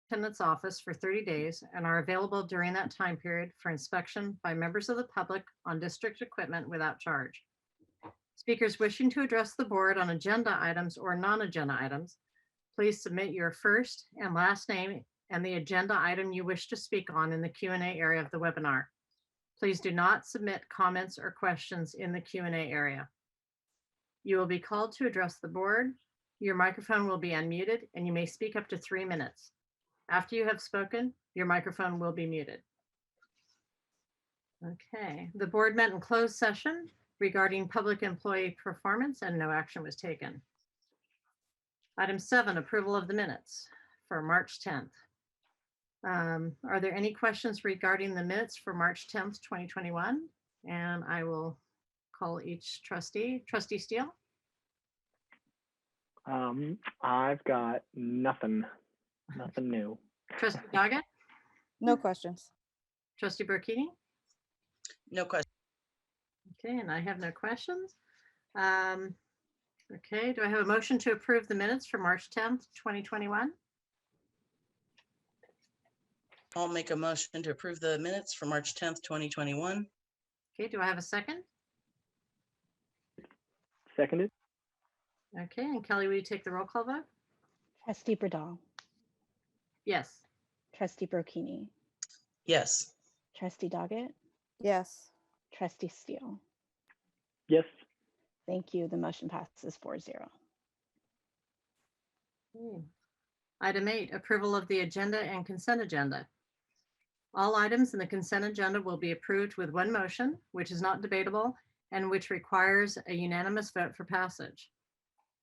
Superintendent's office for 30 days and are available during that time period for inspection by members of the public on district equipment without charge. Speakers wishing to address the board on agenda items or non-agenda items, please submit your first and last name and the agenda item you wish to speak on in the Q&A area of the webinar. Please do not submit comments or questions in the Q&A area. You will be called to address the board. Your microphone will be unmuted and you may speak up to 3 minutes. After you have spoken, your microphone will be muted. Okay, the board met in closed session regarding public employee performance and no action was taken. Item 7, approval of the minutes for March 10th. Are there any questions regarding the minutes for March 10th, 2021? And I will call each trustee. Trustee Steele? I've got nothing new. Trustee Doggett? No questions. Trustee Burkini? No question. Okay, and I have no questions. Okay, do I have a motion to approve the minutes for March 10th, 2021? I'll make a motion to approve the minutes for March 10th, 2021. Okay, do I have a second? Seconded. Okay, and Kelly, will you take the roll call vote? Trustee Bradal, Yes. Trustee Burkini, Yes. Trustee Doggett, Yes. Trustee Steele. Yes. Thank you. The motion passes 4-0. Okay. Item 8, approval of the agenda and consent agenda. All items in the consent agenda will be approved with one motion, which is not debatable and which requires a unanimous vote for passage.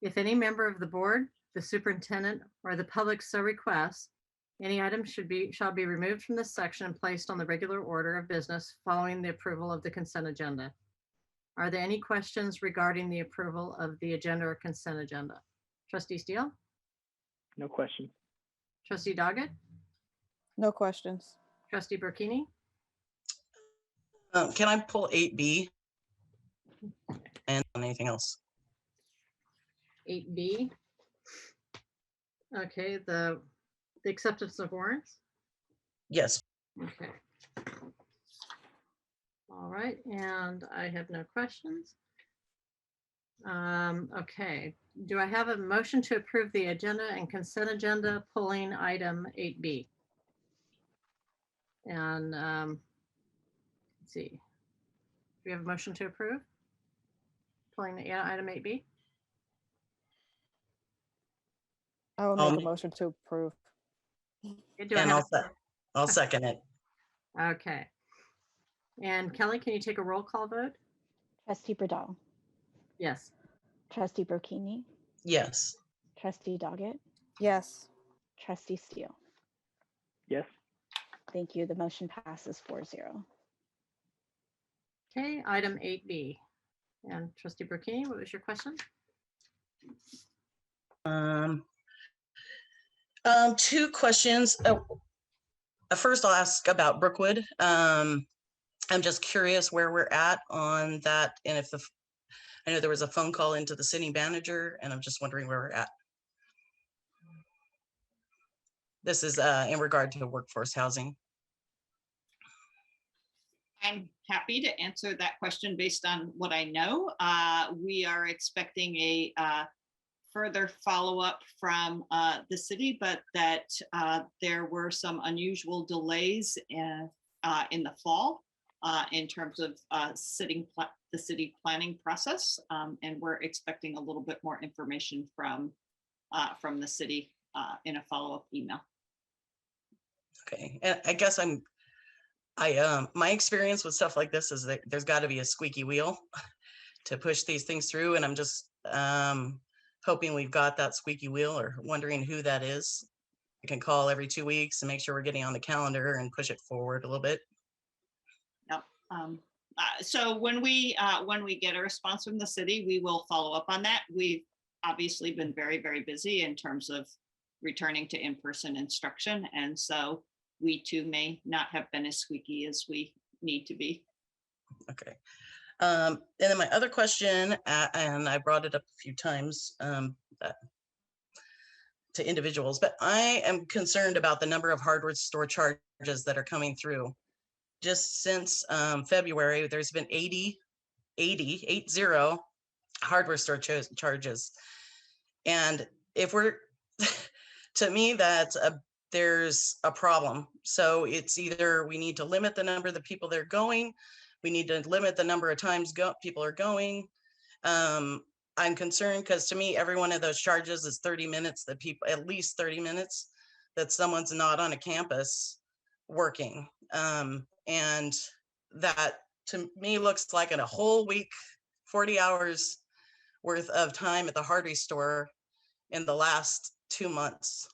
If any member of the board, the superintendent, or the public so requests, any item shall be removed from this section and placed on the regular order of business following the approval of the consent agenda. Are there any questions regarding the approval of the agenda or consent agenda? Trustee Steele? No question. Trustee Doggett? No questions. Trustee Burkini? Can I pull 8B and anything else? 8B. Okay, the acceptance of warrants. Yes. Okay. All right, and I have no questions. Okay, do I have a motion to approve the agenda and consent agenda, pulling item 8B? And let's see. Do we have a motion to approve? Pulling the item 8B? I will make a motion to approve. Okay, do I And have I'll second it. Okay. And Kelly, can you take a roll call vote? Trustee Bradal, Yes. Trustee Burkini, Yes. Trustee Doggett, Yes. Trustee Steele. Yes. Thank you. The motion passes 4-0. Okay, item 8B. And Trustee Burkini, what was your question? Two questions. First, I'll ask about Brookwood. I'm just curious where we're at on that, and if I know there was a phone call into the city manager, and I'm just wondering where we're at. This is in regard to workforce housing. I'm happy to answer that question based on what I know. We are expecting a further follow-up from the city, but that there were some unusual delays in the fall in terms of the city planning process. And we're expecting a little bit more information from the city in a follow-up email. Okay, and I guess my experience with stuff like this is that there's got to be a squeaky wheel to push these things through, and I'm just hoping we've got that squeaky wheel, or wondering who that is. I can call every 2 weeks and make sure we're getting on the calendar and push it forward a little bit. Yep. So when we get a response from the city, we will follow up on that. We've obviously been very, very busy in terms of returning to in-person instruction, and so we too may not have been as squeaky as we need to be. Okay. And then my other question, and I brought it up a few times, to individuals, but I am concerned about the number of hardware store charges that are coming through. Just since February, there's been 80 hardware store charges. And if we're, to me, there's a problem. So it's either we need to limit the number of the people that are going, we need to limit the number of times people are going. I'm concerned because to me, every one of those charges is 30 minutes that people, at least 30 minutes that someone's not on a campus working. And that to me looks like in a whole week, 40 hours worth of time at the hardware store in the last 2 months.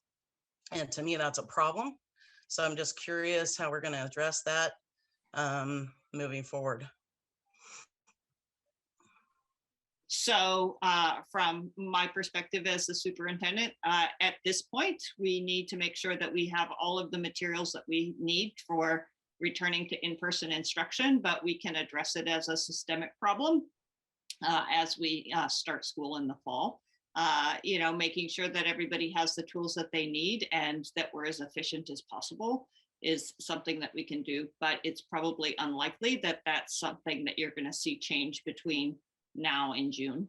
And to me, that's a problem. So I'm just curious how we're going to address that moving forward. So from my perspective as the superintendent, at this point, we need to make sure that we have all of the materials that we need for returning to in-person instruction, but we can address it as a systemic problem as we start school in the fall. Making sure that everybody has the tools that they need and that we're as efficient as possible is something that we can do, but it's probably unlikely that that's something that you're going to see change between now in June.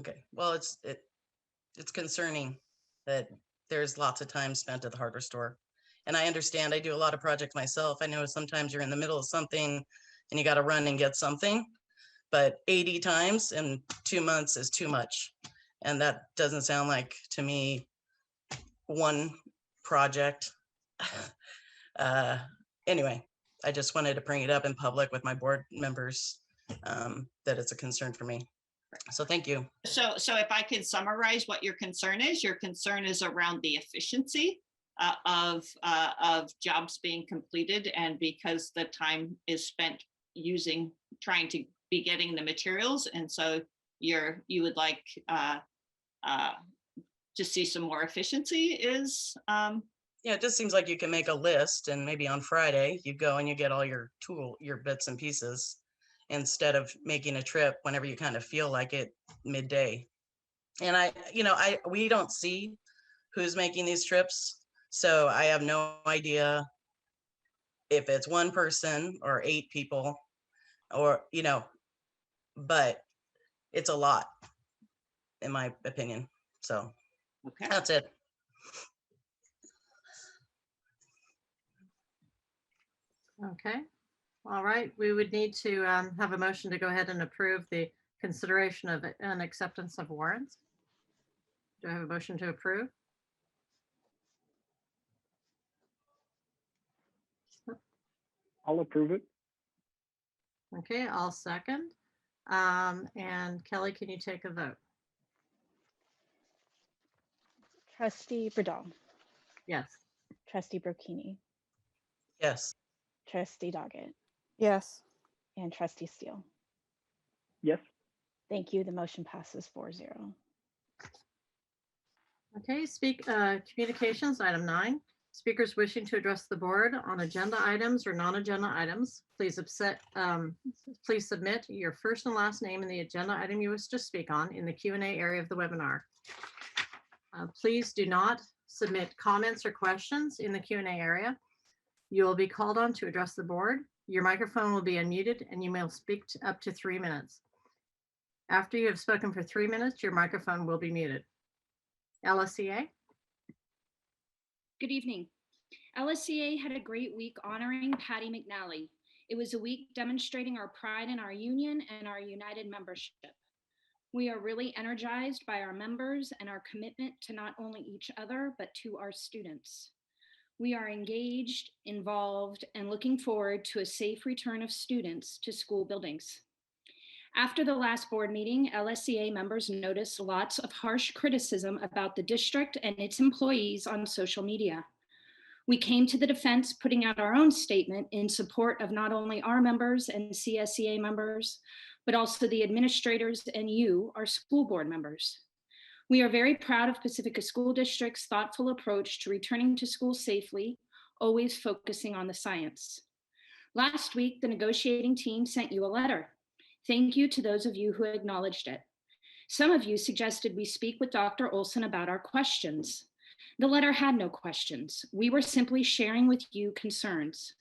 Okay, well, it's concerning that there's lots of time spent at the hardware store. And I understand, I do a lot of projects myself. I know sometimes you're in the middle of something and you got to run and get something, but 80 times in 2 months is too much. And that doesn't sound like, to me, one project. Anyway, I just wanted to bring it up in public with my board members that it's a concern for me. So thank you. So if I can summarize what your concern is around the efficiency of jobs being completed, and because the time is spent trying to be getting the materials, and so you would like to see some more efficiency is. Yeah, it just seems like you can make a list and maybe on Friday you go and you get all your bits and pieces instead of making a trip whenever you kind of feel like it midday. And we don't see who's making these trips. So I have no idea if it's one person or 8 people or, but it's a lot in my opinion. So Okay. that's it. Okay, all right. We would need to have a motion to go ahead and approve the consideration of an acceptance of warrants. Do I have a motion to approve? I'll approve it. Okay, I'll second. And Kelly, can you take a vote? Trustee Burdell, Yes. Trustee Brocchini, Yes. Trustee Doggett, Yes. and Trustee Steele. Yes. Thank you. The motion passes 4-0. Okay, communications, item 9. Speakers wishing to address the board on agenda items or non-agenda items, please submit your first and last name and the agenda item you wish to speak on in the Q&A area of the webinar. Please do not submit comments or questions in the Q&A area. You will be called on to address the board. Your microphone will be unmuted and you may speak up to 3 minutes. After you have spoken for 3 minutes, your microphone will be muted. LSCA? Good evening. LSCA had a great week honoring Patty McNally. It was a week demonstrating our pride in our union and our united membership. We are really energized by our members and our commitment to not only each other, but to our students. We are engaged, involved, and looking forward to a safe return of students to school buildings. After the last board meeting, LSCA members noticed lots of harsh criticism about the district and its employees on social media. We came to the defense, putting out our own statement in support of not only our members and CSEA members, but also the administrators and you, our school board members. We are very proud of Pacifica School District's thoughtful approach to returning to school safely, always focusing on the science. Last week, the negotiating team sent you a letter. Thank you to those of you who acknowledged it. Some of you suggested we speak with Dr. Olson about our questions. The letter had no questions. We were simply sharing with you concerns.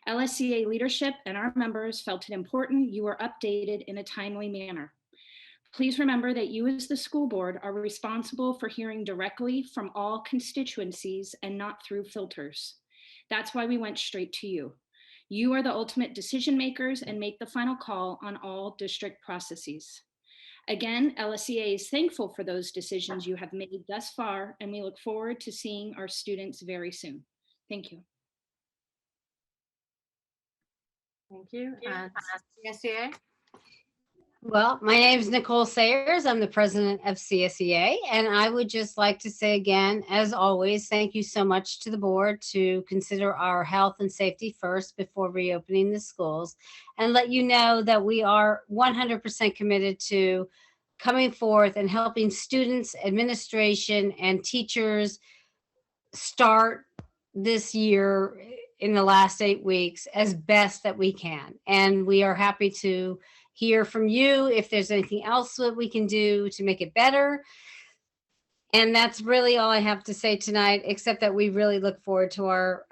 LSCA leadership and our members felt it important you were updated in a timely manner. Please remember that you as the school board are responsible for hearing directly from all constituencies and not through filters. That's why we went straight to you. You are the ultimate decision makers and make the final call on all district processes. Again, LSCA is thankful for those decisions you have made thus far, and we look forward to seeing our students very soon. Thank you. Thank you. And CSEA? Well, my name is Nicole Sayers. I'm the president of CSEA, and I would just like to say again, as always, thank you so much to the board to consider our health and safety first before reopening the schools, and let you know that we are 100% committed to coming forth and helping students, administration, and teachers start this year in the last 8 weeks as best that we can. And we are happy to hear from you if there's anything else that we can do to make it better. And that's really all I have to say tonight, except that we really look forward to our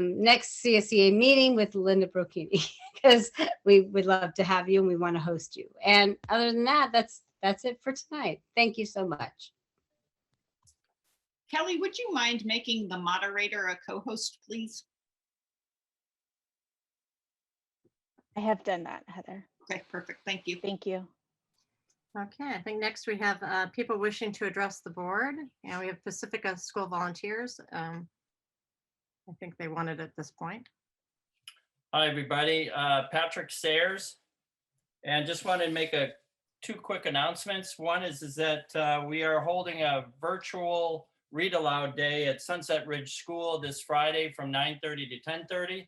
next CSEA meeting with Linda Brocchini, because we would love to have you and we want to host you. And other than that, that's it for tonight. Thank you so much. Kelly, would you mind making the moderator a co-host, please? I have done that, Heather. Okay, perfect. Thank you. Thank you. Okay, I think next we have people wishing to address the board, and we have Pacifica School Volunteers. I think they wanted at this point. Hi, everybody. Patrick Sayers. And just wanted to make two quick announcements. One is that we are holding a virtual read aloud day at Sunset Ridge School this Friday from 9:30 to 10:30.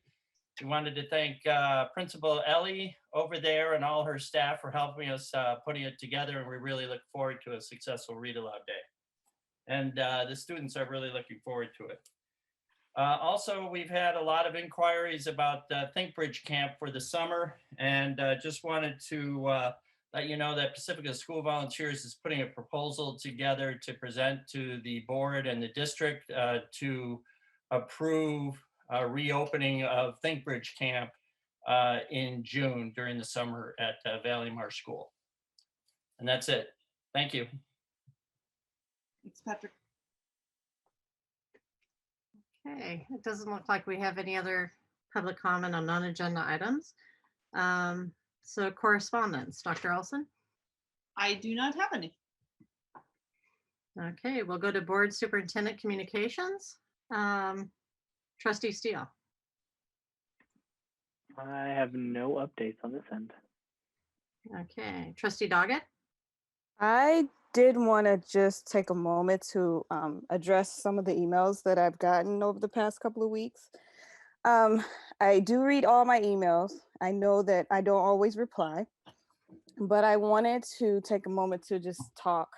We wanted to thank Principal Ellie over there and all her staff for helping us putting it together, and we really look forward to a successful read aloud day. And the students are really looking forward to it. Also, we've had a lot of inquiries about ThinkBridge Camp for the summer, and just wanted to let you know that Pacifica School Volunteers is putting a proposal together to present to the board and the district to approve reopening of ThinkBridge Camp in June during the summer at Valley Marsh School. And that's it. Thank you. Thanks, Patrick. Okay, it doesn't look like we have any other public comment on non-agenda items. So correspondence, Dr. Olson? I do not have any. Okay, we'll go to Board Superintendent Communications. Trustee Steele. I have no updates on this end. Okay, Trustee Doggett? I did want to just take a moment to address some of the emails that I've gotten over the past couple of weeks. I do read all my emails. I know that I don't always reply, but I wanted to take a moment to just talk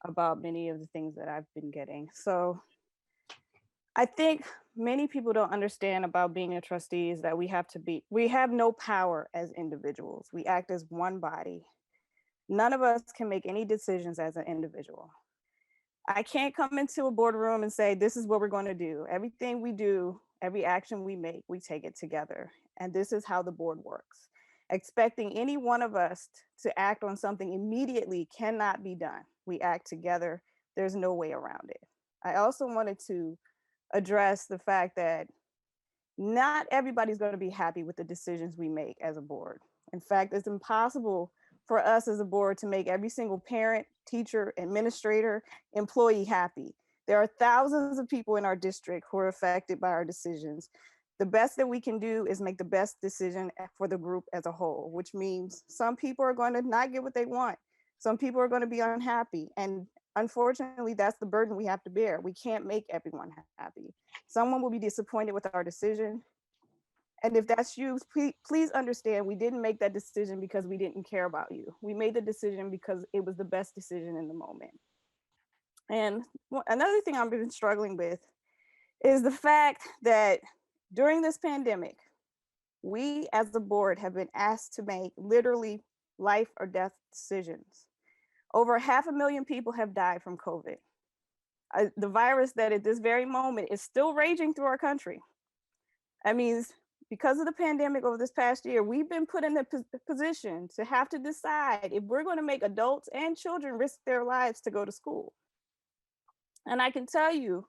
about many of the things that I've been getting. So I think many people don't understand about being a trustee is that we have no power as individuals. We act as one body. None of us can make any decisions as an individual. I can't come into a boardroom and say, this is what we're going to do. Everything we do, every action we make, we take it together. And this is how the board works. Expecting any one of us to act on something immediately cannot be done. We act together. There's no way around it. I also wanted to address the fact that not everybody's going to be happy with the decisions we make as a board. In fact, it's impossible for us as a board to make every single parent, teacher, administrator, employee happy. There are thousands of people in our district who are affected by our decisions. The best that we can do is make the best decision for the group as a whole, which means some people are going to not get what they want. Some people are going to be unhappy. And unfortunately, that's the burden we have to bear. We can't make everyone happy. Someone will be disappointed with our decision. And if that's you, please understand we didn't make that decision because we didn't care about you. We made the decision because it was the best decision in the moment. And another thing I've been struggling with is the fact that during this pandemic, we as the board have been asked to make literally life or death decisions. Over 500,000 people have died from COVID. The virus that at this very moment is still raging through our country. I mean, because of the pandemic over this past year, we've been put in a position to have to decide if we're going to make adults and children risk their lives to go to school. And I can tell you,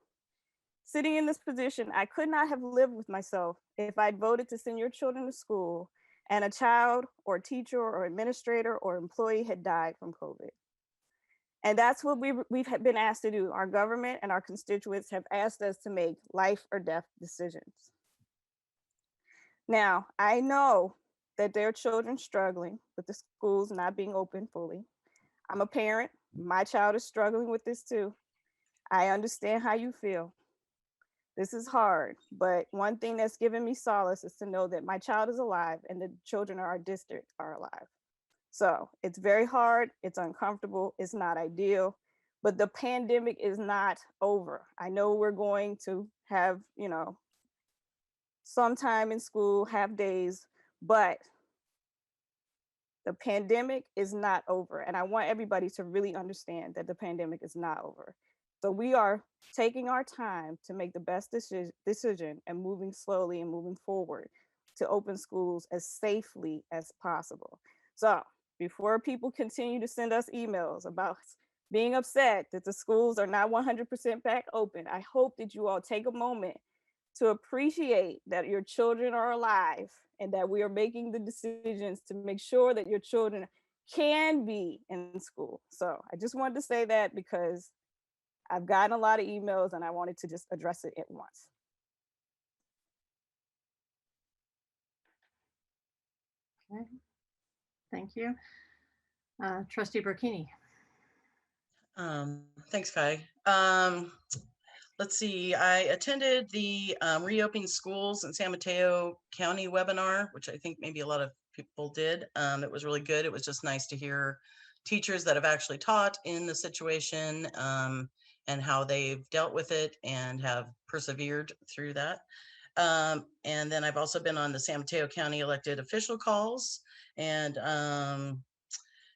sitting in this position, I could not have lived with myself if I'd voted to send your children to school and a child or teacher or administrator or employee had died from COVID. And that's what we've been asked to do. Our government and our constituents have asked us to make life or death decisions. Now, I know that there are children struggling with the schools not being open fully. I'm a parent. My child is struggling with this too. I understand how you feel. This is hard, but one thing that's given me solace is to know that my child is alive and the children of our district are alive. So it's very hard, it's uncomfortable, it's not ideal, but the pandemic is not over. I know we're going to have, some time in school, half days, but the pandemic is not over. And I want everybody to really understand that the pandemic is not over. So we are taking our time to make the best decision and moving slowly and moving forward to open schools as safely as possible. So before people continue to send us emails about being upset that the schools are not 100% back open, I hope that you all take a moment to appreciate that your children are alive and that we are making the decisions to make sure that your children can be in school. So I just wanted to say that because I've gotten a lot of emails and I wanted to just address it at once. Okay, thank you. Trustee Burkini. Thanks, Kai. Let's see, I attended the Reopening Schools in San Mateo County webinar, which I think maybe a lot of people did. It was really good. It was just nice to hear teachers that have actually taught in the situation and how they've dealt with it and have persevered through that. And then I've also been on the San Mateo County elected official calls, and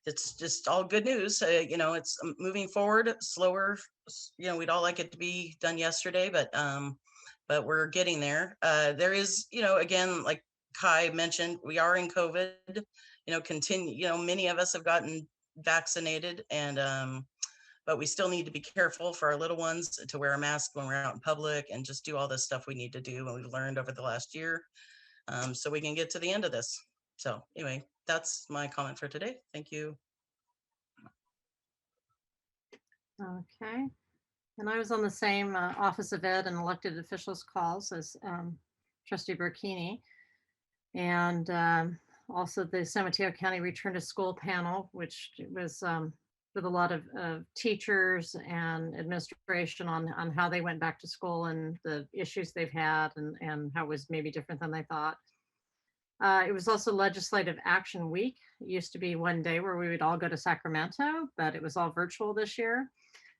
it's just all good news. It's moving forward slower. We'd all like it to be done yesterday, but we're getting there. There is, again, like Kai mentioned, we are in COVID, many of us have gotten vaccinated, and but we still need to be careful for our little ones to wear a mask when we're out in public and just do all this stuff we need to do and we've learned over the last year, so we can get to the end of this. So anyway, that's my comment for today. Thank you. Okay. And I was on the same Office of Ed and elected officials calls as Trustee Burkini. And also the San Mateo County Return to School panel, which was with a lot of teachers and administration on how they went back to school and the issues they've had and how it was maybe different than they thought. It was also Legislative Action Week. It used to be one day where we would all go to Sacramento, but it was all virtual this year.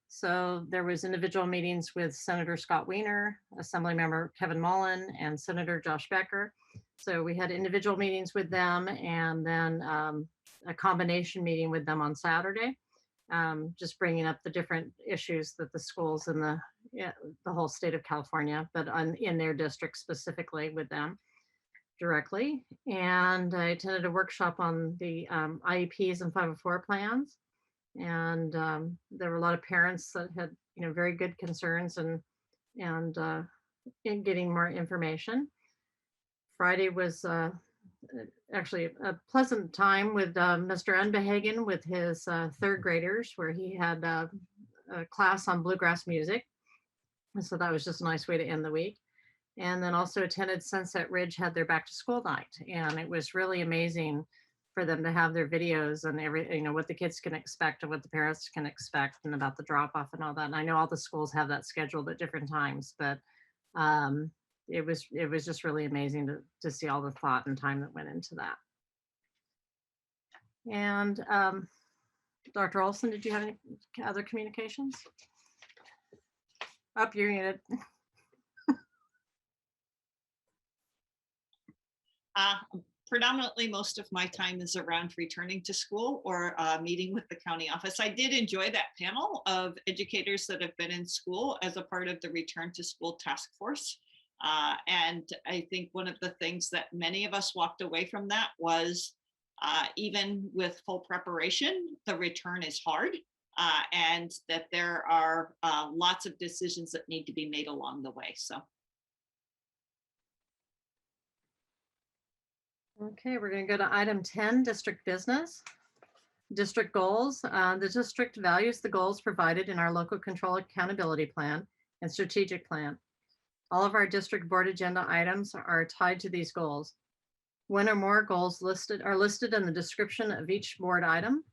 So there was individual meetings with Senator Scott Wiener, Assemblymember Kevin Mullen, and Senator Josh Becker. So we had individual meetings with them and then a combination meeting with them on Saturday, just bringing up the different issues that the schools in the whole state of California, but in their district specifically with them directly. And I attended a workshop on the IEPs and 504 plans. And there were a lot of parents that had, very good concerns and in getting more information. Friday was actually a pleasant time with Mr. Unbehagen with his third graders, where he had a class on bluegrass music. And so that was just a nice way to end the week. And then also attended Sunset Ridge had their back to school night. And it was really amazing for them to have their videos and everything, what the kids can expect and what the parents can expect and about the drop off and all that. And I know all the schools have that scheduled at different times, but it was just really amazing to see all the thought and time that went into that. And Dr. Olson, did you have any other communications? Up, you're muted. predominantly most of my time is around returning to school or meeting with the county office. I did enjoy that panel of educators that have been in school as a part of the Return to School Task Force. And I think one of the things that many of us walked away from that was even with full preparation, the return is hard, and that there are lots of decisions that need to be made along the way. So. Okay, we're going to go to item 10, district business. District goals. The district values the goals provided in our local control accountability plan and strategic plan. All of our district board agenda items are tied to these goals. One or more goals are listed in the description of each board item.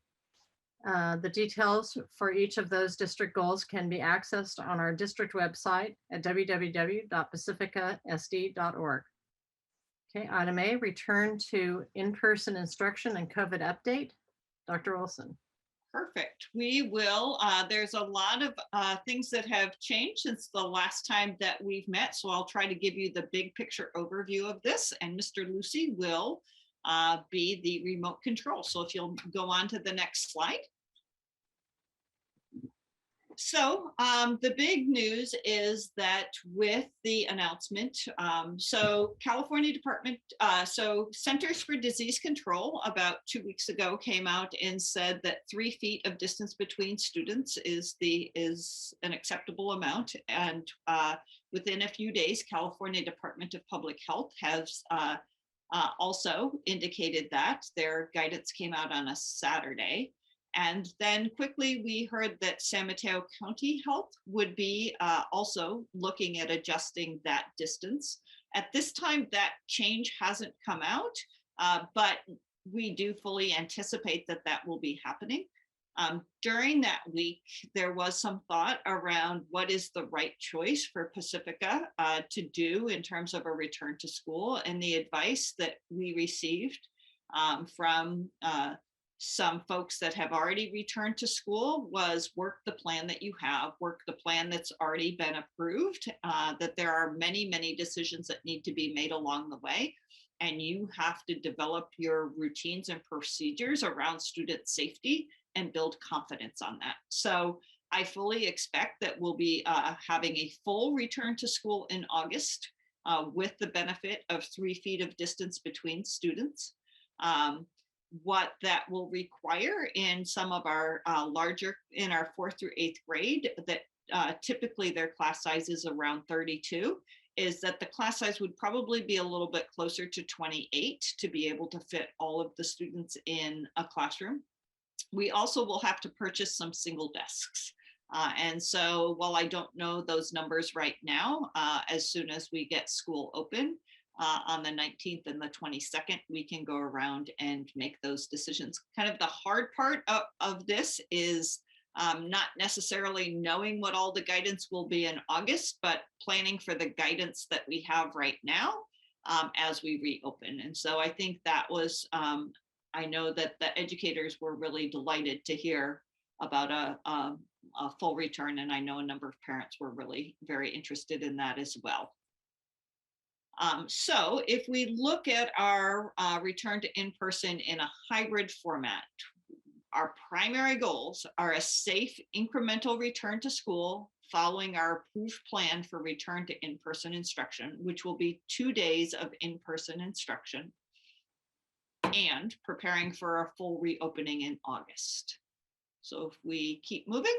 The details for each of those district goals can be accessed on our district website at www.pacificasd.org. Okay, item A, return to in-person instruction and COVID update. Dr. Olson. Perfect. We will. There's a lot of things that have changed since the last time that we've met. So I'll try to give you the big picture overview of this. And Mr. Lucy will be the remote control. So if you'll go on to the next slide. So the big news is that with the announcement, so California Department, so Centers for Disease Control about 2 weeks ago came out and said that 3 feet of distance between students is an acceptable amount. And within a few days, California Department of Public Health has also indicated that. Their guidance came out on a Saturday. And then quickly we heard that San Mateo County Health would be also looking at adjusting that distance. At this time, that change hasn't come out, but we do fully anticipate that that will be happening. During that week, there was some thought around what is the right choice for Pacifica to do in terms of a return to school. And the advice that we received from some folks that have already returned to school was work the plan that you have, work the plan that's already been approved, that there are many, many decisions that need to be made along the way. And you have to develop your routines and procedures around student safety and build confidence on that. So I fully expect that we'll be having a full return to school in August with the benefit of 3 feet of distance between students. What that will require in some of our in our 4th through 8th grade, that typically their class size is around 32, is that the class size would probably be a little bit closer to 28 to be able to fit all of the students in a classroom. We also will have to purchase some single desks. And so while I don't know those numbers right now, as soon as we get school open, on the 19th and the 22nd, we can go around and make those decisions. Kind of the hard part of this is not necessarily knowing what all the guidance will be in August, but planning for the guidance that we have right now as we reopen. And so I think that was, I know that the educators were really delighted to hear about a full return. And I know a number of parents were really very interested in that as well. So if we look at our return to in-person in a hybrid format, our primary goals are a safe incremental return to school following our approved plan for return to in-person instruction, which will be 2 days of in-person instruction, and preparing for a full reopening in August. So if we keep moving.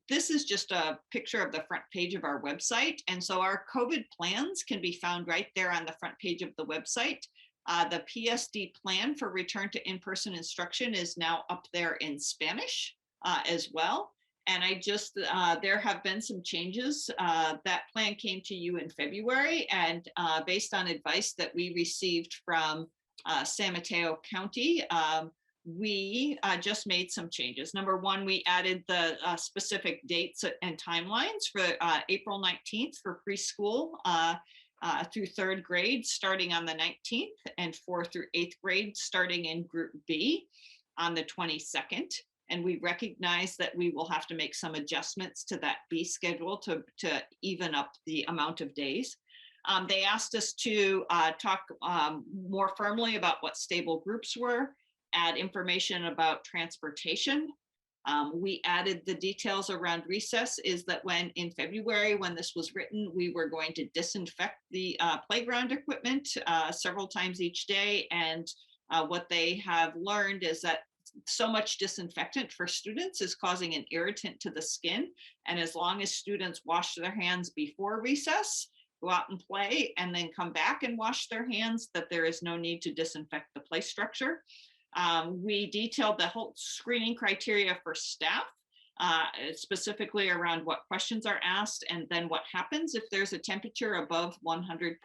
This is just a picture of the front page of our website. And so our COVID plans can be found right there on the front page of the website. The PSD plan for return to in-person instruction is now up there in Spanish as well. And there have been some changes. That plan came to you in February, and based on advice that we received from San Mateo County, we just made some changes. Number one, we added the specific dates and timelines for April 19th for preschool through 3rd grade starting on the 19th, and 4th through 8th grade starting in Group B on the 22nd. And we recognize that we will have to make some adjustments to that B schedule to even up the amount of days. They asked us to talk more firmly about what stable groups were, add information about transportation. We added the details around recess is that when in February, when this was written, we were going to disinfect the playground equipment several times each day. And what they have learned is that so much disinfectant for students is causing an irritant to the skin. And as long as students wash their hands before recess, go out and play, and then come back and wash their hands, that there is no need to disinfect the play structure. We detailed the whole screening criteria for staff, specifically around what questions are asked, and then what happens if there's a temperature above 100.4,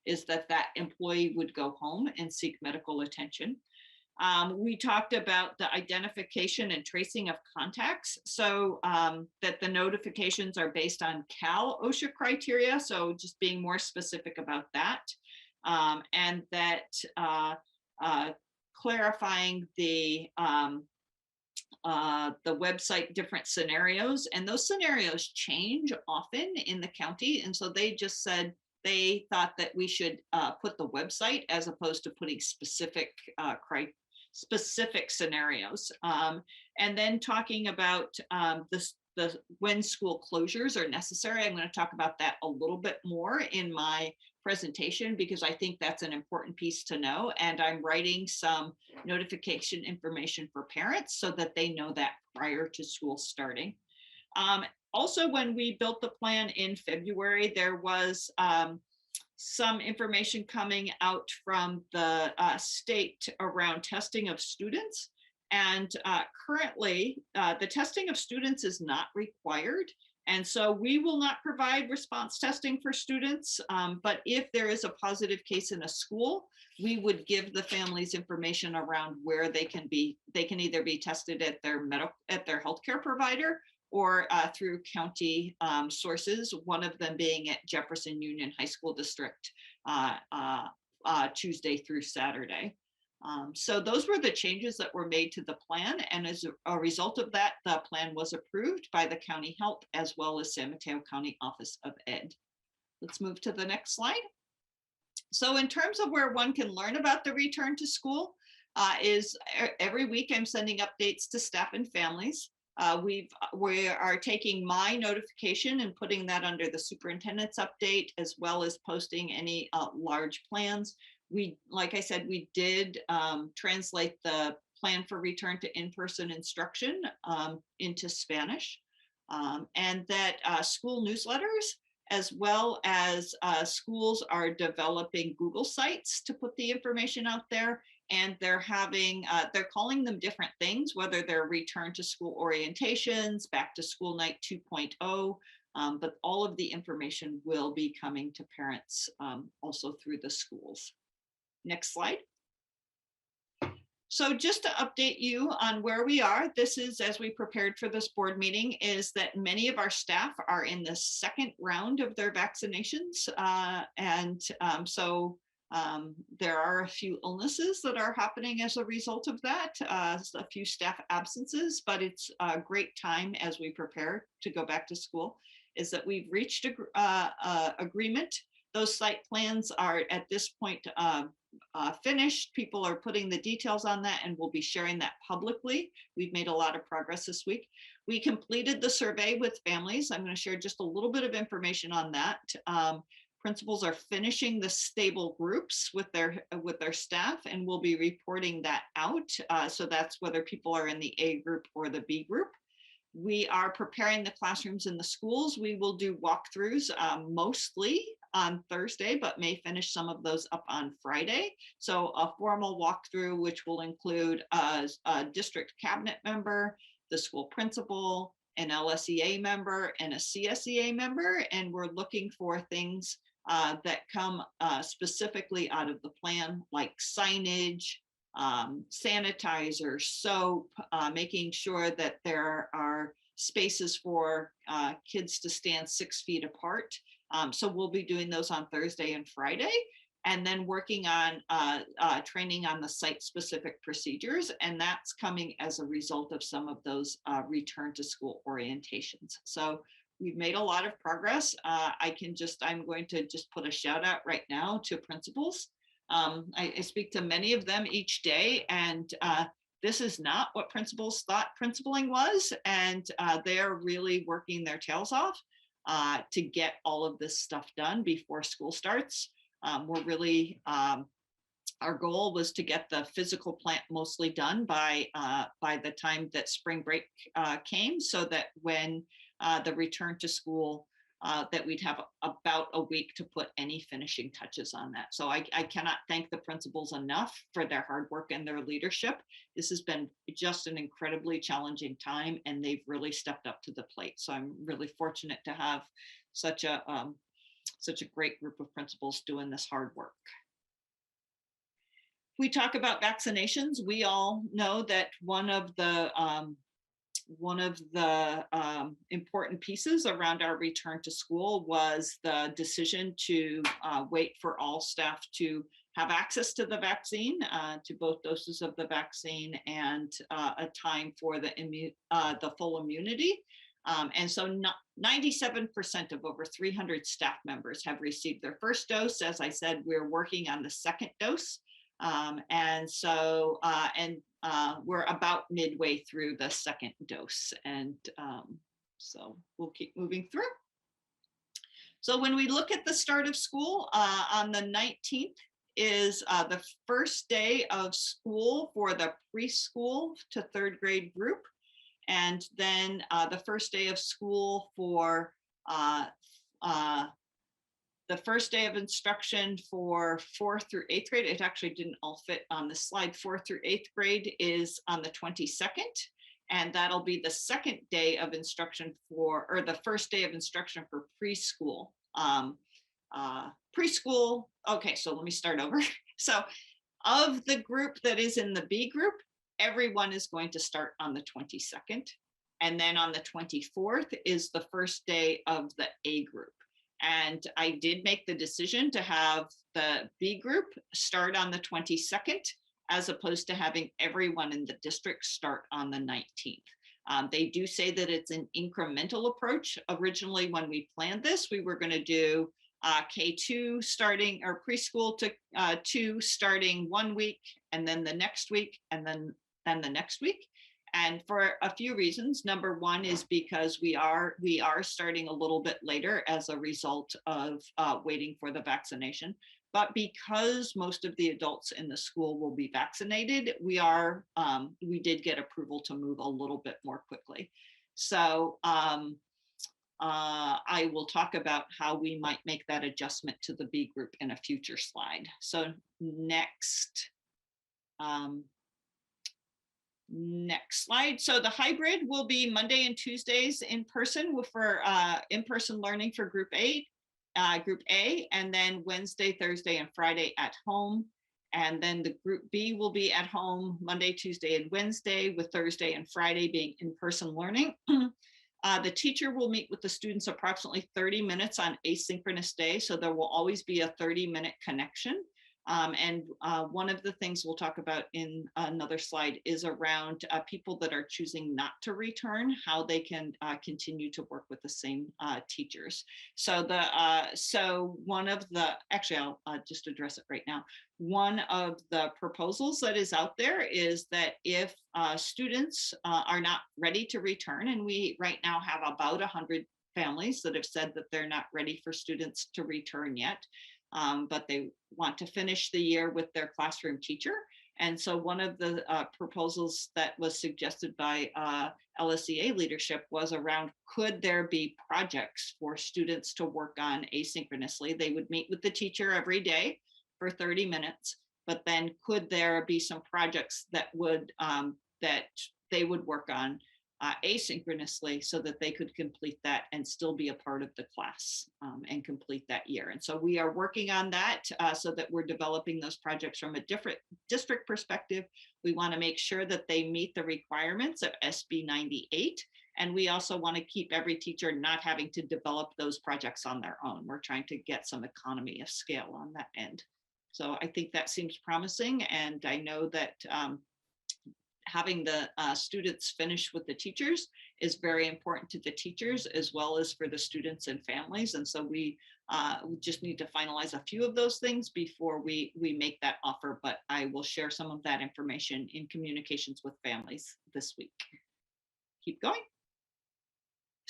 is that employee would go home and seek medical attention. We talked about the identification and tracing of contacts, so that the notifications are based on Cal OSHA criteria, so just being more specific about that, and that clarifying the website different scenarios, and those scenarios change often in the county, and so they just said they thought that we should put the website as opposed to putting specific scenarios, and then talking about the when school closures are necessary. I'm going to talk about that a little bit more in my presentation because I think that's an important piece to know, and I'm writing some notification information for parents so that they know that prior to school starting. Also, when we built the plan in February, there was some information coming out from the state around testing of students. And currently, the testing of students is not required. And so we will not provide response testing for students. But if there is a positive case in a school, we would give the families information around where they can either be tested at their healthcare provider or through county sources, one of them being at Jefferson Union High School District Tuesday through Saturday. So those were the changes that were made to the plan. And as a result of that, the plan was approved by the county health as well as San Mateo County Office of Ed. Let's move to the next slide. So in terms of where one can learn about the return to school, is every week I'm sending updates to staff and families. We are taking my notification and putting that under the superintendent's update, as well as posting any large plans. Like I said, we did translate the plan for return to in-person instruction into Spanish, and that school newsletters, as well as schools are developing Google sites to put the information out there. And they're calling them different things, whether they're return to school orientations, back to school night 2.0, but all of the information will be coming to parents also through the schools. Next slide. So just to update you on where we are, this is as we prepared for this board meeting, is that many of our staff are in the second round of their vaccinations. So there are a few illnesses that are happening as a result of that, a few staff absences, but it's a great time as we prepare to go back to school, is that we've reached agreement. Those site plans are at this point finished. People are putting the details on that and we'll be sharing that publicly. We've made a lot of progress this week. We completed the survey with families. I'm going to share just a little bit of information on that. Principals are finishing the stable groups with their staff, and we'll be reporting that out. So that's whether people are in the A group or the B group. We are preparing the classrooms in the schools. We will do walkthroughs mostly on Thursday, but may finish some of those up on Friday. So a formal walkthrough, which will include a district cabinet member, the school principal, an LSEA member, and a CSEA member. And we're looking for things that come specifically out of the plan, like signage, sanitizer, soap, making sure that there are spaces for kids to stand 6 feet apart. So we'll be doing those on Thursday and Friday, and then working on training on the site-specific procedures. And that's coming as a result of some of those return to school orientations. So we've made a lot of progress. I'm going to just put a shout out right now to principals. I speak to many of them each day, and this is not what principals thought principaling was, and they're really working their tails off to get all of this stuff done before school starts. We're really, our goal was to get the physical plant mostly done by the time that spring break came, so that when the return to school, that we'd have about a week to put any finishing touches on that. So I cannot thank the principals enough for their hard work and their leadership. This has been just an incredibly challenging time, and they've really stepped up to the plate. So I'm really fortunate to have such a great group of principals doing this hard work. We talk about vaccinations. We all know that one of the important pieces around our return to school was the decision to wait for all staff to have access to the vaccine, to both doses of the vaccine, and a time for the full immunity. And so 97% of over 300 staff members have received their first dose. As I said, we're working on the second dose. We're about midway through the second dose. And so we'll keep moving through. So when we look at the start of school, on the 19th is the first day of school for the preschool to third grade group. And then the first day of school for the first day of instruction for 4th through 8th grade. It actually didn't all fit on the slide. 4th through 8th grade is on the 22nd. And that'll be the second day of instruction or the first day of instruction for preschool. Preschool, okay, so let me start over. So of the group that is in the B group, everyone is going to start on the 22nd. And then on the 24th is the first day of the A group. And I did make the decision to have the B group start on the 22nd, as opposed to having everyone in the district start on the 19th. They do say that it's an incremental approach. Originally, when we planned this, we were going to do K2 starting, or preschool to 2 starting 1 week, and then the next week, and then the next week. And for a few reasons. Number one is because we are starting a little bit later as a result of waiting for the vaccination. But because most of the adults in the school will be vaccinated, we did get approval to move a little bit more quickly. So I will talk about how we might make that adjustment to the B group in a future slide. So next. Next slide. So the hybrid will be Monday and Tuesdays in person for in-person learning for group A, and then Wednesday, Thursday, and Friday at home. And then the group B will be at home Monday, Tuesday, and Wednesday, with Thursday and Friday being in-person learning. The teacher will meet with the students approximately 30 minutes on asynchronous day. So there will always be a 30-minute connection. And one of the things we'll talk about in another slide is around people that are choosing not to return, how they can continue to work with the same teachers. So one of the, actually, I'll just address it right now. One of the proposals that is out there is that if students are not ready to return, and we right now have about 100 families that have said that they're not ready for students to return yet, but they want to finish the year with their classroom teacher. And so one of the proposals that was suggested by LSEA leadership was around, could there be projects for students to work on asynchronously? They would meet with the teacher every day for 30 minutes, but then could there be some projects that would that they would work on asynchronously, so that they could complete that and still be a part of the class and complete that year. And so we are working on that so that we're developing those projects from a different district perspective. We want to make sure that they meet the requirements of SB 98. And we also want to keep every teacher not having to develop those projects on their own. We're trying to get some economy of scale on that end. So I think that seems promising. And I know that having the students finish with the teachers is very important to the teachers as well as for the students and families. And so we just need to finalize a few of those things before we make that offer, but I will share some of that information in communications with families this week. Keep going.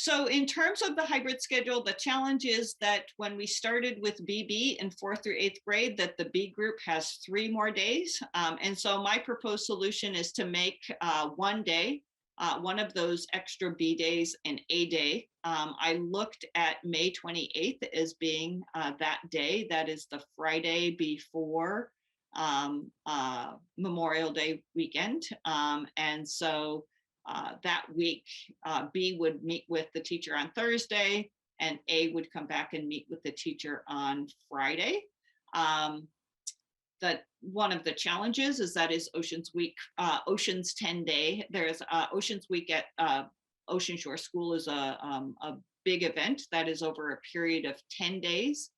So in terms of the hybrid schedule, the challenge is that when we started with BB in 4th through 8th grade, that the B group has 3 more days. And so my proposed solution is to make one day, one of those extra B days an A day. I looked at May 28th as being that day. That is the Friday before Memorial Day weekend. And so that week, B would meet with the teacher on Thursday, and A would come back and meet with the teacher on Friday. That one of the challenges is that is Oceans Week, Oceans 10 day. There's Oceans Week at Ocean Shore School is a big event that is over a period of 10 days.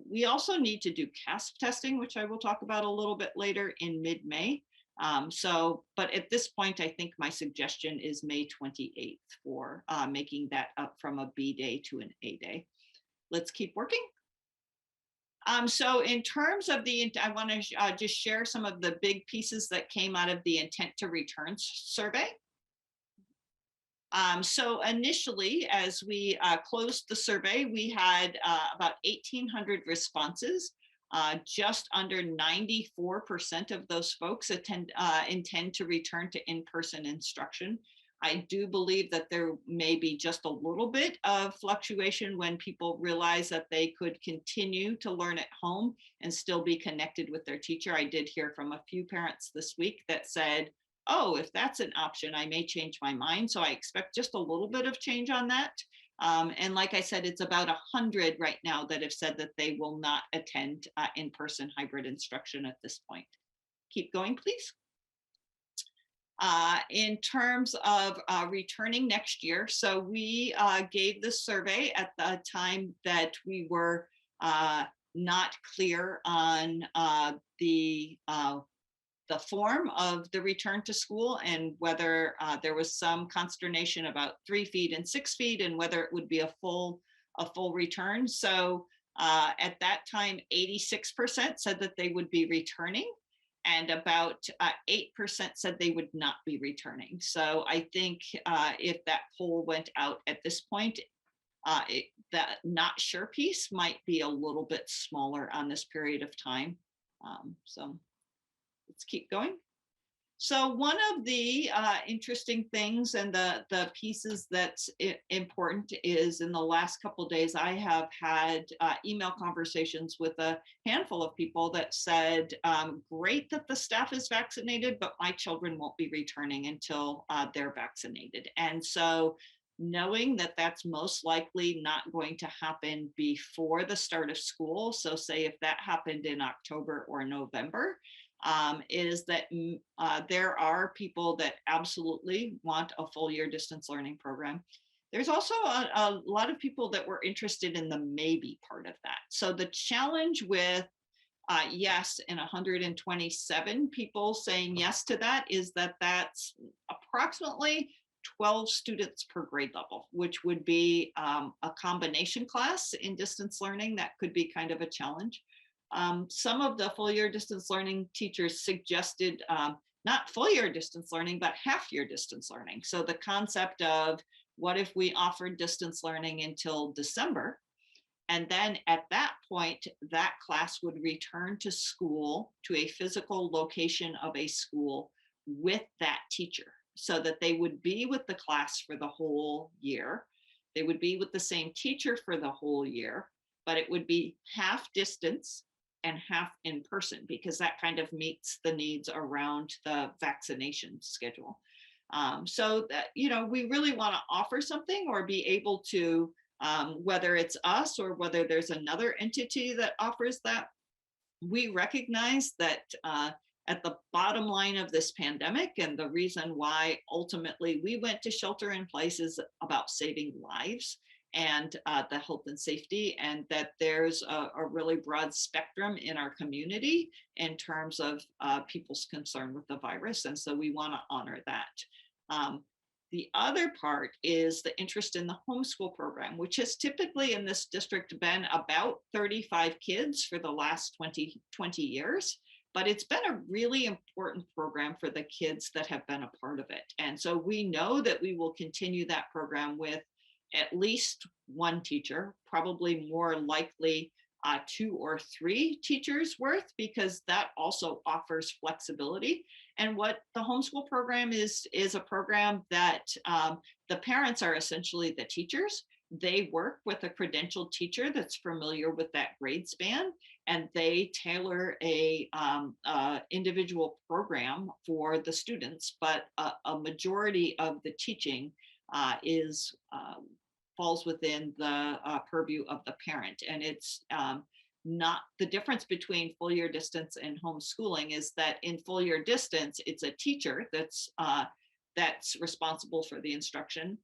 We also need to do CASP testing, which I will talk about a little bit later in mid-May. But at this point, I think my suggestion is May 28th for making that up from a B day to an A day. Let's keep working. So in terms of I want to just share some of the big pieces that came out of the intent to return survey. So initially, as we closed the survey, we had about 1,800 responses. Just under 94% of those folks intend to return to in-person instruction. I do believe that there may be just a little bit of fluctuation when people realize that they could continue to learn at home and still be connected with their teacher. I did hear from a few parents this week that said, oh, if that's an option, I may change my mind. So I expect just a little bit of change on that. And like I said, it's about 100 right now that have said that they will not attend in-person hybrid instruction at this point. Keep going, please. In terms of returning next year, so we gave the survey at the time that we were not clear on the form of the return to school and whether there was some consternation about 3 feet and 6 feet and whether it would be a full return. So at that time, 86% said that they would be returning and about 8% said they would not be returning. So I think if that poll went out at this point, that not sure piece might be a little bit smaller on this period of time. So let's keep going. So one of the interesting things and the pieces that's important is in the last couple of days, I have had email conversations with a handful of people that said, great that the staff is vaccinated, but my children won't be returning until they're vaccinated. And so knowing that that's most likely not going to happen before the start of school. So say if that happened in October or November, is that there are people that absolutely want a full year distance learning program. There's also a lot of people that were interested in the maybe part of that. So the challenge with yes, and 127 people saying yes to that is that that's approximately 12 students per grade level, which would be a combination class in distance learning. That could be kind of a challenge. Some of the full year distance learning teachers suggested not full year distance learning, but half year distance learning. So the concept of what if we offered distance learning until December, and then at that point, that class would return to school, to a physical location of a school with that teacher, so that they would be with the class for the whole year. They would be with the same teacher for the whole year, but it would be half distance and half in person, because that kind of meets the needs around the vaccination schedule. So that, you know, we really want to offer something or be able to, whether it's us or whether there's another entity that offers that, we recognize that at the bottom line of this pandemic, and the reason why ultimately we went to shelter in place is about saving lives. and the health and safety, and that there's a really broad spectrum in our community in terms of people's concern with the virus. And so we want to honor that. The other part is the interest in the homeschool program, which has typically in this district been about 35 kids for the last 20 years. But it's been a really important program for the kids that have been a part of it. And so we know that we will continue that program with at least one teacher, probably more likely 2 or 3 teachers worth, because that also offers flexibility. And what the homeschool program is a program that the parents are essentially the teachers. They work with a credentialed teacher that's familiar with that grade span, and they tailor a individual program for the students. But a majority of the teaching falls within the purview of the parent. And it's not the difference between full year distance and homeschooling is that in full year distance, it's a teacher that's responsible for the instruction,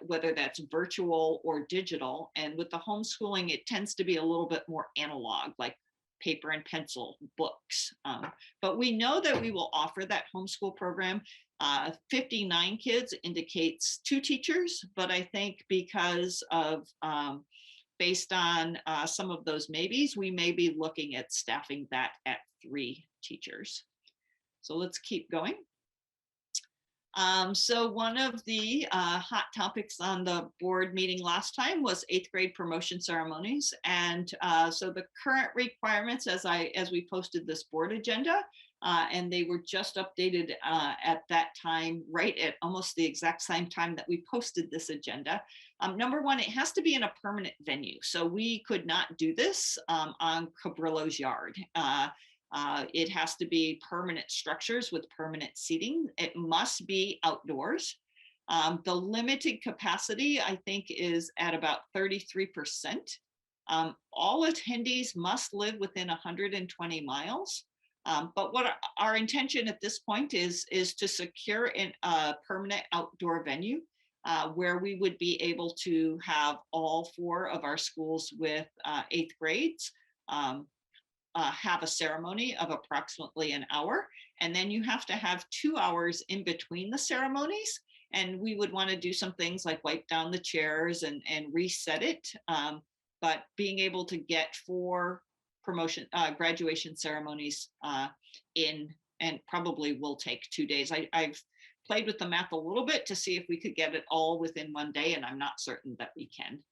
whether that's virtual or digital. And with the homeschooling, it tends to be a little bit more analog, like paper and pencil books. But we know that we will offer that homeschool program. 59 kids indicates 2 teachers, but I think because of based on some of those maybes, we may be looking at staffing that at 3 teachers. So let's keep going. So one of the hot topics on the board meeting last time was 8th grade promotion ceremonies. And so the current requirements as we posted this board agenda, and they were just updated at that time, right at almost the exact same time that we posted this agenda. Number one, it has to be in a permanent venue. So we could not do this on Cabrillo's yard. It has to be permanent structures with permanent seating. It must be outdoors. The limited capacity, I think, is at about 33%. All attendees must live within 120 miles. But what our intention at this point is to secure a permanent outdoor venue where we would be able to have all 4 of our schools with 8th grades have a ceremony of approximately an hour. And then you have to have 2 hours in between the ceremonies. And we would want to do some things like wipe down the chairs and reset it. But being able to get 4 graduation ceremonies in, and probably will take 2 days. I've played with the math a little bit to see if we could get it all within one day, and I'm not certain that we can,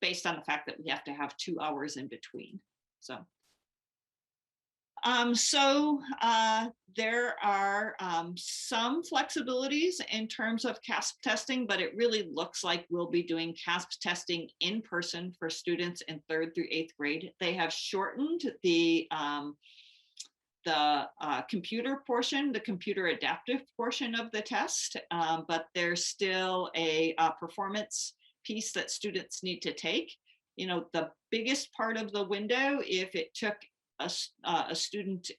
based on the fact that we have to have 2 hours in between. So there are some flexibilities in terms of CASP testing, but it really looks like we'll be doing CASP testing in person for students in 3rd through 8th grade. They have shortened the computer portion, the computer adaptive portion of the test, but there's still a performance piece that students need to take. You know, the biggest part of the window, if it took a student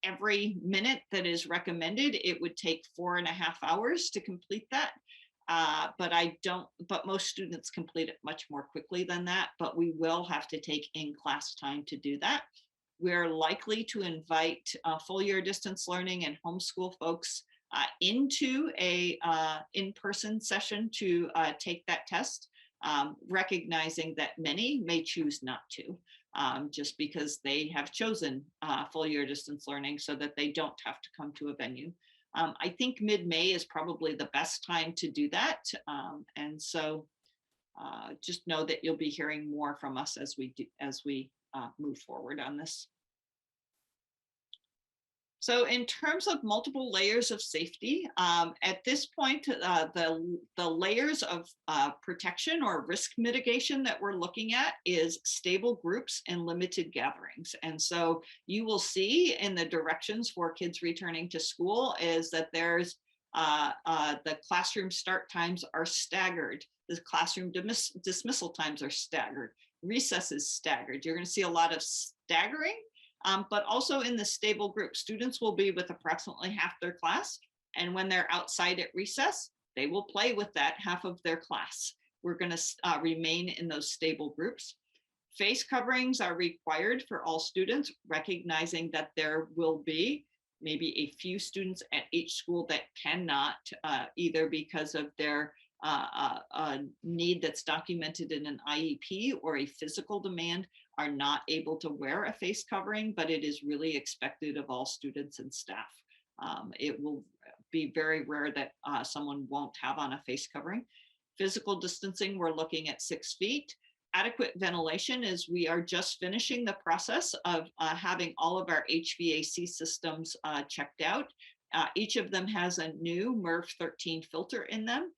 every minute that is recommended, it would take 4.5 hours to complete that. But most students complete it much more quickly than that, but we will have to take in-class time to do that. We're likely to invite full year distance learning and homeschool folks into a in-person session to take that test, recognizing that many may choose not to. Just because they have chosen full year distance learning so that they don't have to come to a venue. I think mid-May is probably the best time to do that. And so just know that you'll be hearing more from us as we move forward on this. So in terms of multiple layers of safety, at this point, the layers of protection or risk mitigation that we're looking at is stable groups and limited gatherings. And so you will see in the directions for kids returning to school is that there's the classroom start times are staggered. The classroom dismissal times are staggered. Recess is staggered. You're going to see a lot of staggering. But also in the stable group, students will be with approximately half their class. And when they're outside at recess, they will play with that half of their class. we're going to remain in those stable groups. Face coverings are required for all students, recognizing that there will be maybe a few students at each school that cannot, either because of their need that's documented in an IEP or a physical demand, are not able to wear a face covering, but it is really expected of all students and staff. It will be very rare that someone won't have on a face covering. Physical distancing, we're looking at 6 feet. Adequate ventilation is we are just finishing the process of having all of our HVAC systems checked out. Each of them has a new MERV 13 filter in them.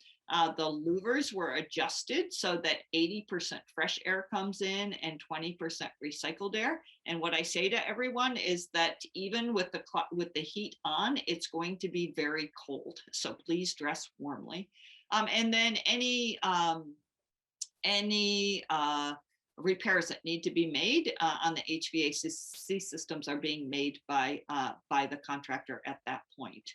The louvers were adjusted so that 80% fresh air comes in and 20% recycled air. And what I say to everyone is that even with the heat on, it's going to be very cold. So please dress warmly. And then any repairs that need to be made on the HVAC systems are being made by the contractor at that point.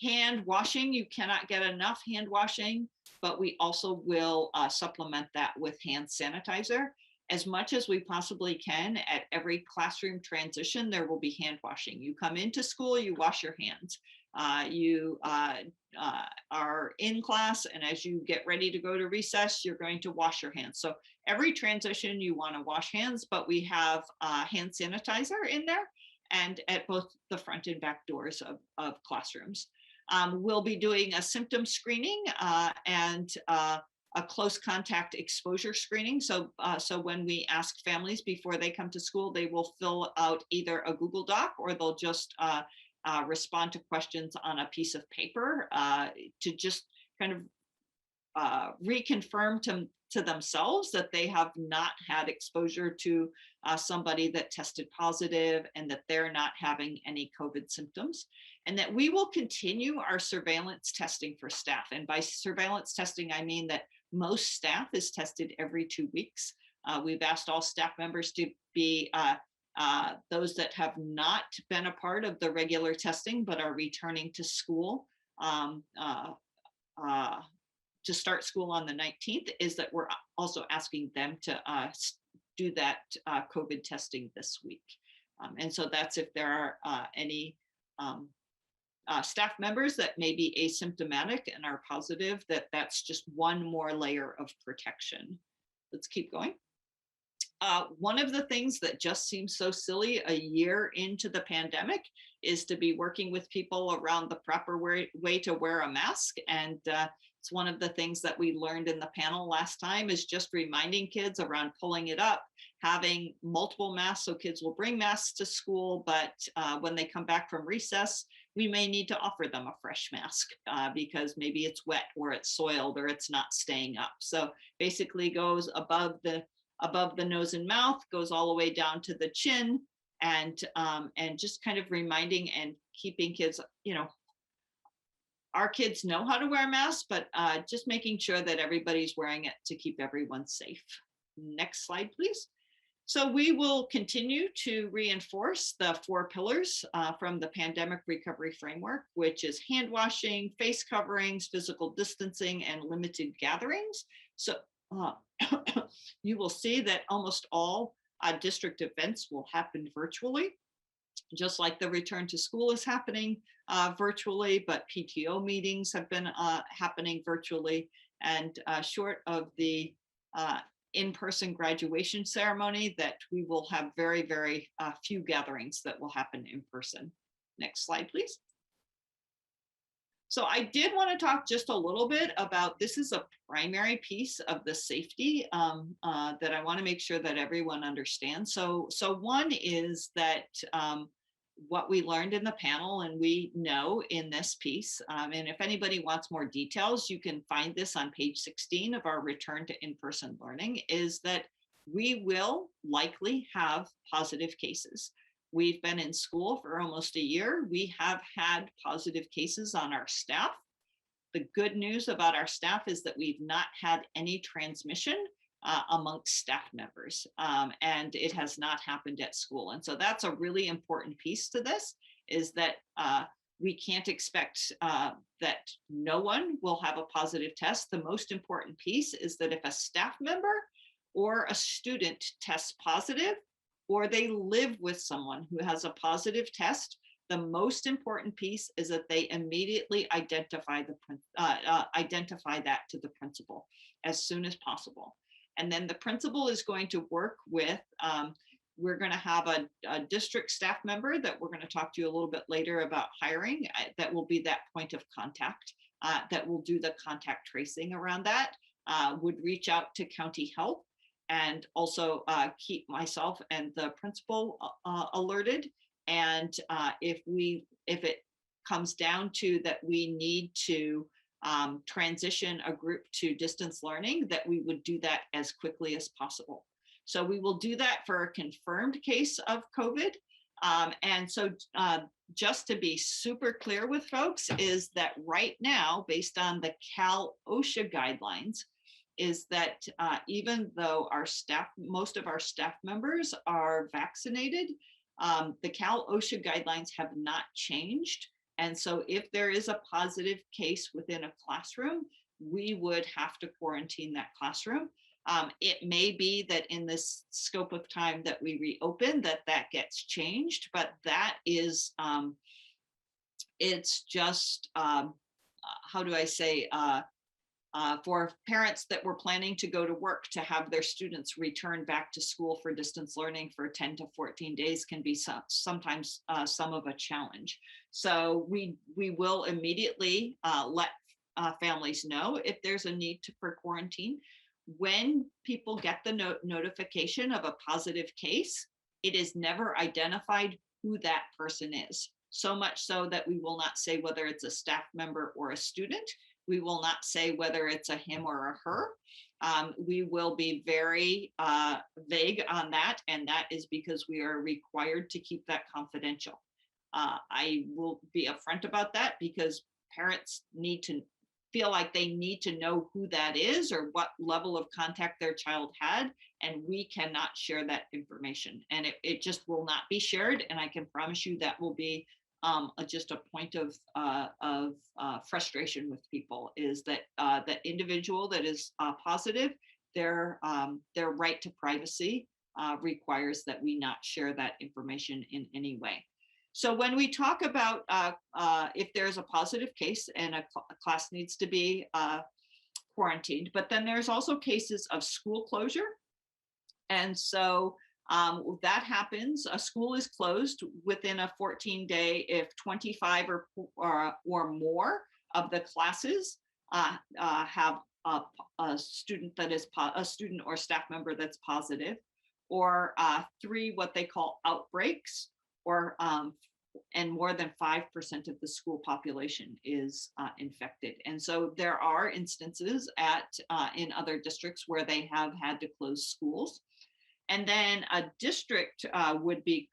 Hand washing, you cannot get enough hand washing, but we also will supplement that with hand sanitizer. As much as we possibly can, at every classroom transition, there will be hand washing. You come into school, you wash your hands. You are in class, and as you get ready to go to recess, you're going to wash your hands. So every transition you want to wash hands, but we have hand sanitizer in there and at both the front and back doors of classrooms. We'll be doing a symptom screening and a close contact exposure screening. So when we ask families before they come to school, they will fill out either a Google Doc or they'll just respond to questions on a piece of paper to just kind of reconfirm to themselves that they have not had exposure to somebody that tested positive and that they're not having any COVID symptoms, and that we will continue our surveillance testing for staff. And by surveillance testing, I mean that most staff is tested every 2 weeks. We've asked all staff members to be those that have not been a part of the regular testing but are returning to school to start school on the 19th, is that we're also asking them to do that COVID testing this week. And so that's if there are any staff members that may be asymptomatic and are positive, that's just one more layer of protection. Let's keep going. One of the things that just seems so silly a year into the pandemic is to be working with people around the proper way to wear a mask. And it's one of the things that we learned in the panel last time, is just reminding kids around pulling it up, having multiple masks. So kids will bring masks to school, but when they come back from recess, we may need to offer them a fresh mask because maybe it's wet or it's soiled or it's not staying up. So basically goes above the nose and mouth, goes all the way down to the chin, and just kind of reminding and keeping kids, our kids know how to wear masks, but just making sure that everybody's wearing it to keep everyone safe. Next slide, please. So we will continue to reinforce the 4 pillars from the pandemic recovery framework, which is hand washing, face coverings, physical distancing, and limited gatherings. So you will see that almost all district events will happen virtually, just like the return to school is happening virtually, but PTO meetings have been happening virtually, and short of the in-person graduation ceremony, that we will have very, very few gatherings that will happen in person. Next slide, please. So I did want to talk just a little bit about, this is a primary piece of the safety that I want to make sure that everyone understands. So one is that what we learned in the panel, and we know in this piece, and if anybody wants more details, you can find this on page 16 of our return to in-person learning, is that we will likely have positive cases. We've been in school for almost a year. We have had positive cases on our staff. The good news about our staff is that we've not had any transmission amongst staff members, and it has not happened at school. And so that's a really important piece to this, is that We can't expect that no one will have a positive test. The most important piece is that if a staff member or a student tests positive, or they live with someone who has a positive test, the most important piece is that they immediately identify that to the principal as soon as possible. And then the principal is going to work with, we're going to have a district staff member that we're going to talk to you a little bit later about hiring, that will be that point of contact, that will do the contact tracing around that, would reach out to county health, and also keep myself and the principal alerted. And if it comes down to that we need to transition a group to distance learning, that we would do that as quickly as possible. So we will do that for a confirmed case of COVID. And so just to be super clear with folks is that right now, based on the Cal OSHA guidelines, is that even though most of our staff members are vaccinated, the Cal OSHA guidelines have not changed. And so if there is a positive case within a classroom, we would have to quarantine that classroom. It may be that in this scope of time that we reopen, that gets changed, but that is, it's just, how do I say, for parents that were planning to go to work to have their students return back to school for distance learning for 10 to 14 days can be sometimes some of a challenge. So we will immediately let families know if there's a need for quarantine. When people get the notification of a positive case, it is never identified who that person is. So much so that we will not say whether it's a staff member or a student. We will not say whether it's a him or a her. We will be very vague on that, and that is because we are required to keep that confidential. I will be upfront about that because parents need to feel like they need to know who that is or what level of contact their child had, and we cannot share that information. And it just will not be shared, and I can promise you that will be just a point of frustration with people, is that that individual that is positive, their right to privacy requires that we not share that information in any way. So when we talk about if there's a positive case and a class needs to be quarantined, but then there's also cases of school closure. And so that happens, a school is closed within a 14-day if 25 or more of the classes have a student that is a student or staff member that's positive, or 3 what they call outbreaks, or and more than 5% of the school population is infected. And so there are instances in other districts where they have had to close schools. And then a district would be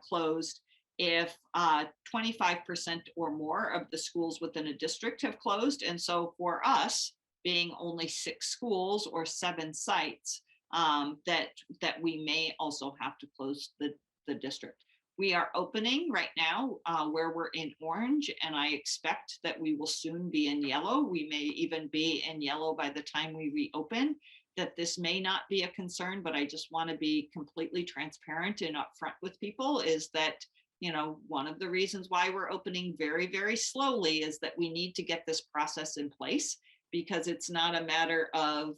closed if 25% or more of the schools within a district have closed. And so for us, being only 6 schools or 7 sites, that we may also have to close the district. We are opening right now where we're in orange, and I expect that we will soon be in yellow. We may even be in yellow by the time we reopen. That this may not be a concern, but I just want to be completely transparent and upfront with people, is that, you know, one of the reasons why we're opening very, very slowly is that we need to get this process in place, because it's not a matter of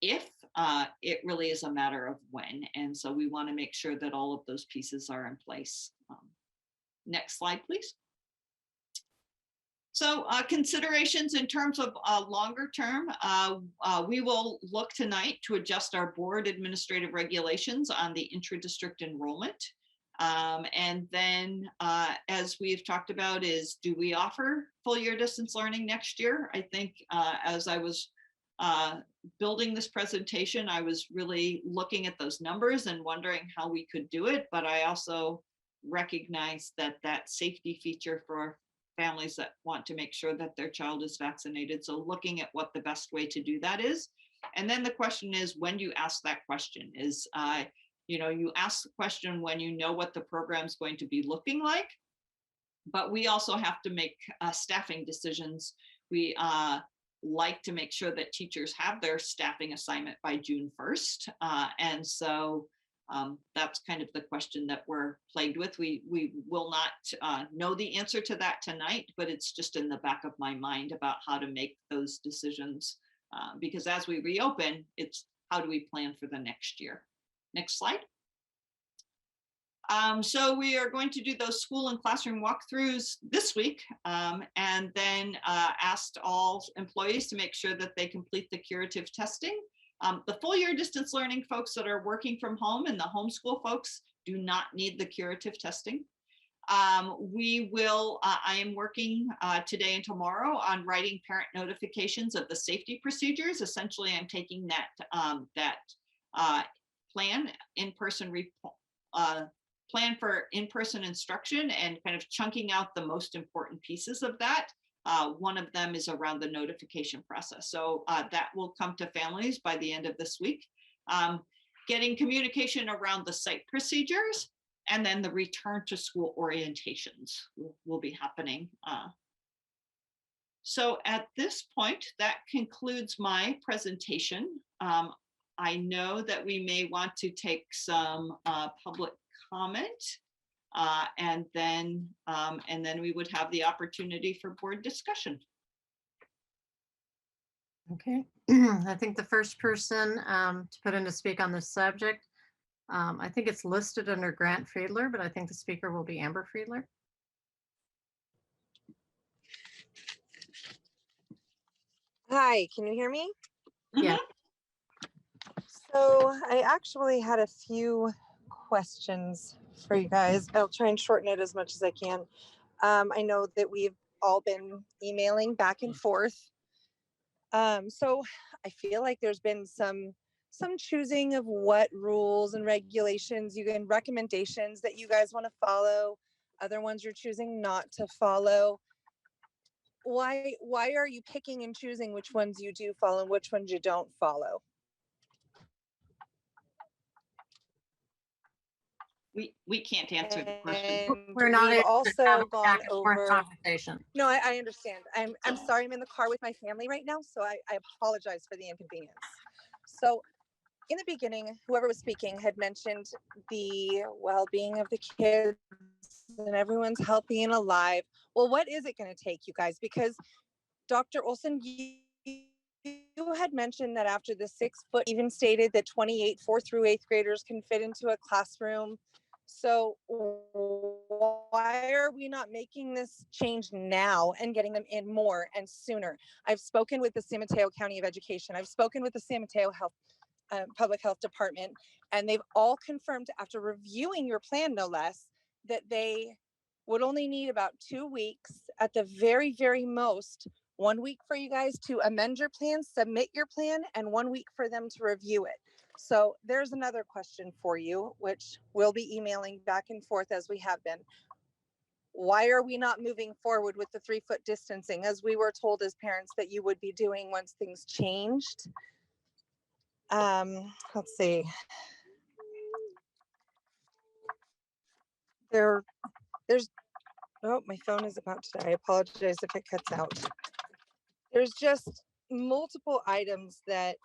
if, it really is a matter of when. And so we want to make sure that all of those pieces are in place. Next slide, please. So considerations in terms of longer term, we will look tonight to adjust our board administrative regulations on the intra-district enrollment. And then as we've talked about, is do we offer full year distance learning next year? I think as I was building this presentation, I was really looking at those numbers and wondering how we could do it. But I also recognize that safety feature for families that want to make sure that their child is vaccinated. So looking at what the best way to do that is. And then the question is, when you ask that question is, you know, you ask the question when you know what the program is going to be looking like. But we also have to make staffing decisions. We like to make sure that teachers have their staffing assignment by June 1st. And so that's kind of the question that we're plagued with. We will not know the answer to that tonight, but it's just in the back of my mind about how to make those decisions. Because as we reopen, it's how do we plan for the next year? Next slide. So we are going to do those school and classroom walkthroughs this week, and then asked all employees to make sure that they complete the curative testing. The full year distance learning folks that are working from home and the homeschool folks do not need the curative testing. I am working today and tomorrow on writing parent notifications of the safety procedures. Essentially, I'm taking that plan plan for in-person instruction and kind of chunking out the most important pieces of that. One of them is around the notification process. So that will come to families by the end of this week. Getting communication around the site procedures, and then the return to school orientations will be happening. So at this point, that concludes my presentation. I know that we may want to take some public comment, and then we would have the opportunity for board discussion. Okay, I think the first person to put in to speak on this subject, I think it's listed under Grant Friedler, but I think the speaker will be Amber Friedler. Hi, can you hear me? Yeah. So I actually had a few questions for you guys. I'll try and shorten it as much as I can. I know that we've all been emailing back and forth. So I feel like there's been some choosing of what rules and regulations and recommendations that you guys want to follow. Other ones you're choosing not to follow. Why are you picking and choosing which ones you do follow and which ones you don't follow? We can't answer the question. And We're not we've able to have also a gone back and forth over. conversation. No, I understand. I'm sorry. I'm in the car with my family right now, so I apologize for the inconvenience. So in the beginning, whoever was speaking had mentioned the well-being of the kids and everyone's healthy and alive. Well, what is it going to take, you guys? Because Dr. Olson, you had mentioned that after the 6 foot, even stated that 28 4th through 8th graders can fit into a classroom. So why are we not making this change now and getting them in more and sooner? I've spoken with the San Mateo County of Education. I've spoken with the San Mateo Public Health Department, and they've all confirmed after reviewing your plan, no less, that they would only need about 2 weeks at the very, very most, 1 week for you guys to amend your plan, submit your plan, and 1 week for them to review it. So there's another question for you, which we'll be emailing back and forth as we have been. Why are we not moving forward with the 3 foot distancing as we were told as parents that you would be doing once things changed? Let's see. There's oh, my phone is about to die. I apologize if it cuts out. There's just multiple items that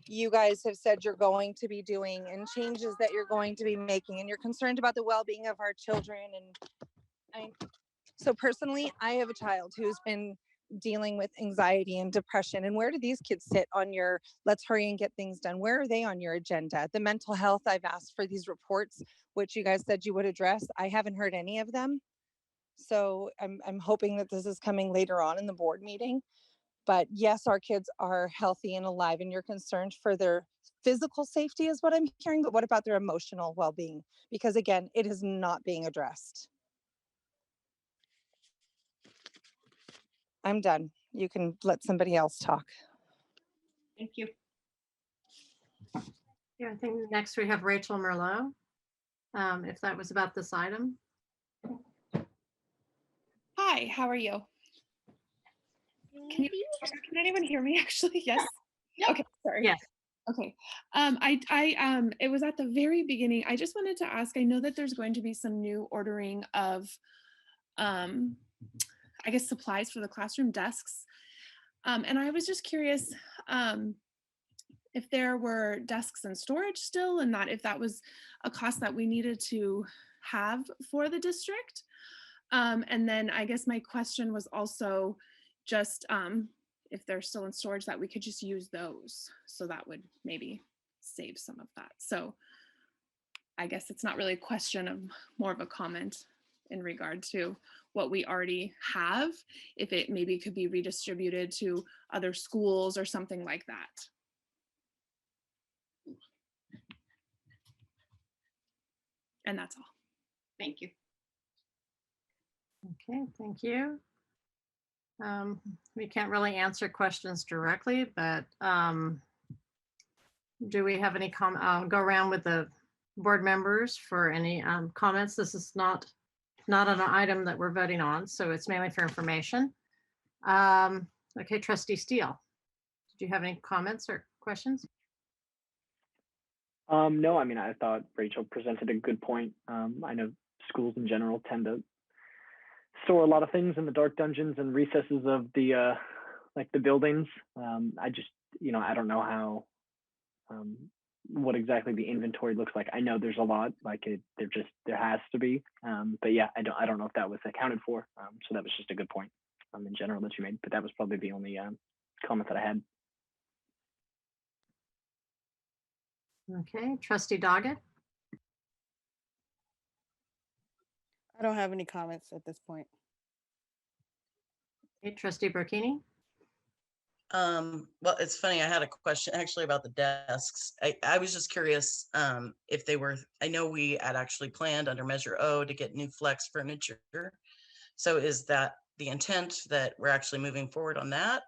you guys have said you're going to be doing and changes that you're going to be making, and you're concerned about the well-being of our children. And so personally, I have a child who's been dealing with anxiety and depression. And where do these kids sit on your let's hurry and get things done? Where are they on your agenda? The mental health, I've asked for these reports, which you guys said you would address. I haven't heard any of them. So I'm hoping that this is coming later on in the board meeting. But yes, our kids are healthy and alive, and you're concerned for their physical safety is what I'm hearing. But what about their emotional well-being? Because again, it is not being addressed. I'm done. You can let somebody else talk. Thank you. Yeah, I think next we have Rachel Merlot. If that was about this item. Hi, how are you? Can anyone hear me actually? Yes. Yep. Okay, sorry. Yes. Okay. It was at the very beginning. I just wanted to ask, I know that there's going to be some new ordering of I guess, supplies for the classroom desks. And I was just curious if there were desks in storage still, and if that was a cost that we needed to have for the district. And then I guess my question was also just if they're still in storage, that we could just use those. So that would maybe save some of that. So I guess it's not really a question of, more of a comment in regard to what we already have, if it maybe could be redistributed to other schools or something like that. And that's all. Thank you. Okay, thank you. We can't really answer questions directly, but do we have any I'll go around with the board members for any comments. This is not an item that we're voting on, so it's mainly for information. Okay, Trustee Steele, did you have any comments or questions? No, I mean, I thought Rachel presented a good point. I know schools in general tend to store a lot of things in the dark dungeons and recesses of the like the buildings. I just, I don't know how what exactly the inventory looks like. I know there's a lot, like there has to be, but yeah, I don't know if that was accounted for. So that was just a good point in general that you made, but that was probably the only comment that I had. Okay, Trustee Doggett. I don't have any comments at this point. Okay, Trustee Burkini. Well, it's funny. I had a question actually about the desks. I was just curious if they were, I know we had actually planned under Measure O to get new flex furniture. So is that the intent that we're actually moving forward on that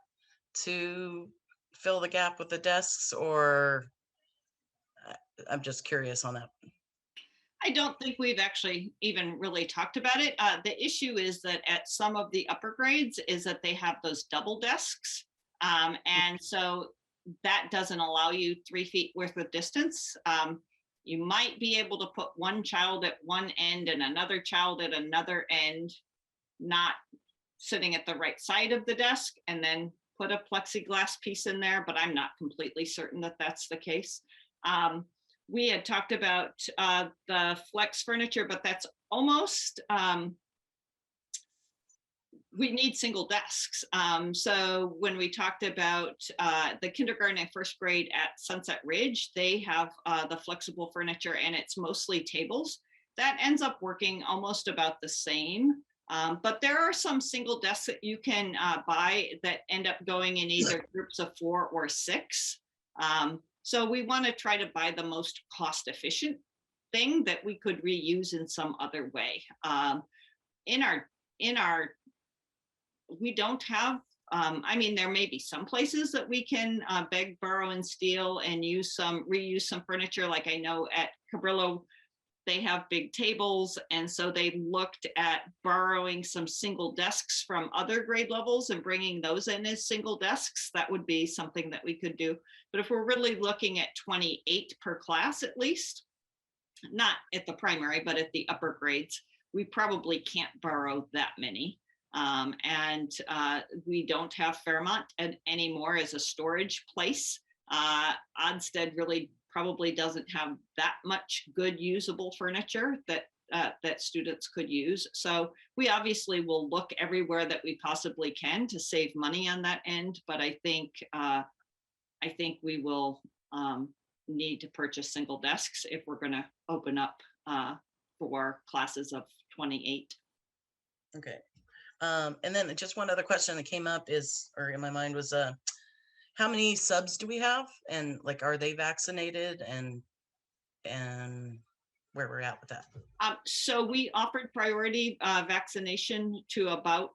to fill the gap with the desks, or I'm just curious on that. I don't think we've actually even really talked about it. The issue is that at some of the upper grades is that they have those double desks. And so that doesn't allow you 3 feet worth of distance. You might be able to put one child at one end and another child at another end, not sitting at the right side of the desk, and then put a plexiglass piece in there, but I'm not completely certain that that's the case. We had talked about the flex furniture, but that's almost, we need single desks. So when we talked about the kindergarten and first grade at Sunset Ridge, they have the flexible furniture and it's mostly tables. That ends up working almost about the same. But there are some single desks that you can buy that end up going in either groups of 4 or 6. So we want to try to buy the most cost efficient thing that we could reuse in some other way. We don't have, I mean, there may be some places that we can beg, borrow, and steal and reuse some furniture. Like I know at Cabrillo, they have big tables. And so they looked at borrowing some single desks from other grade levels and bringing those in as single desks. That would be something that we could do. But if we're really looking at 28 per class, at least, not at the primary, but at the upper grades, we probably can't borrow that many. And we don't have Fairmont anymore as a storage place. Odsted really probably doesn't have that much good usable furniture that students could use. So we obviously will look everywhere that we possibly can to save money on that end. But I think we will need to purchase single desks if we're going to open up for classes of 28. Okay. And then just one other question that came up or in my mind was, how many subs do we have? And like, are they vaccinated, and where we're at with that? So we offered priority vaccination to about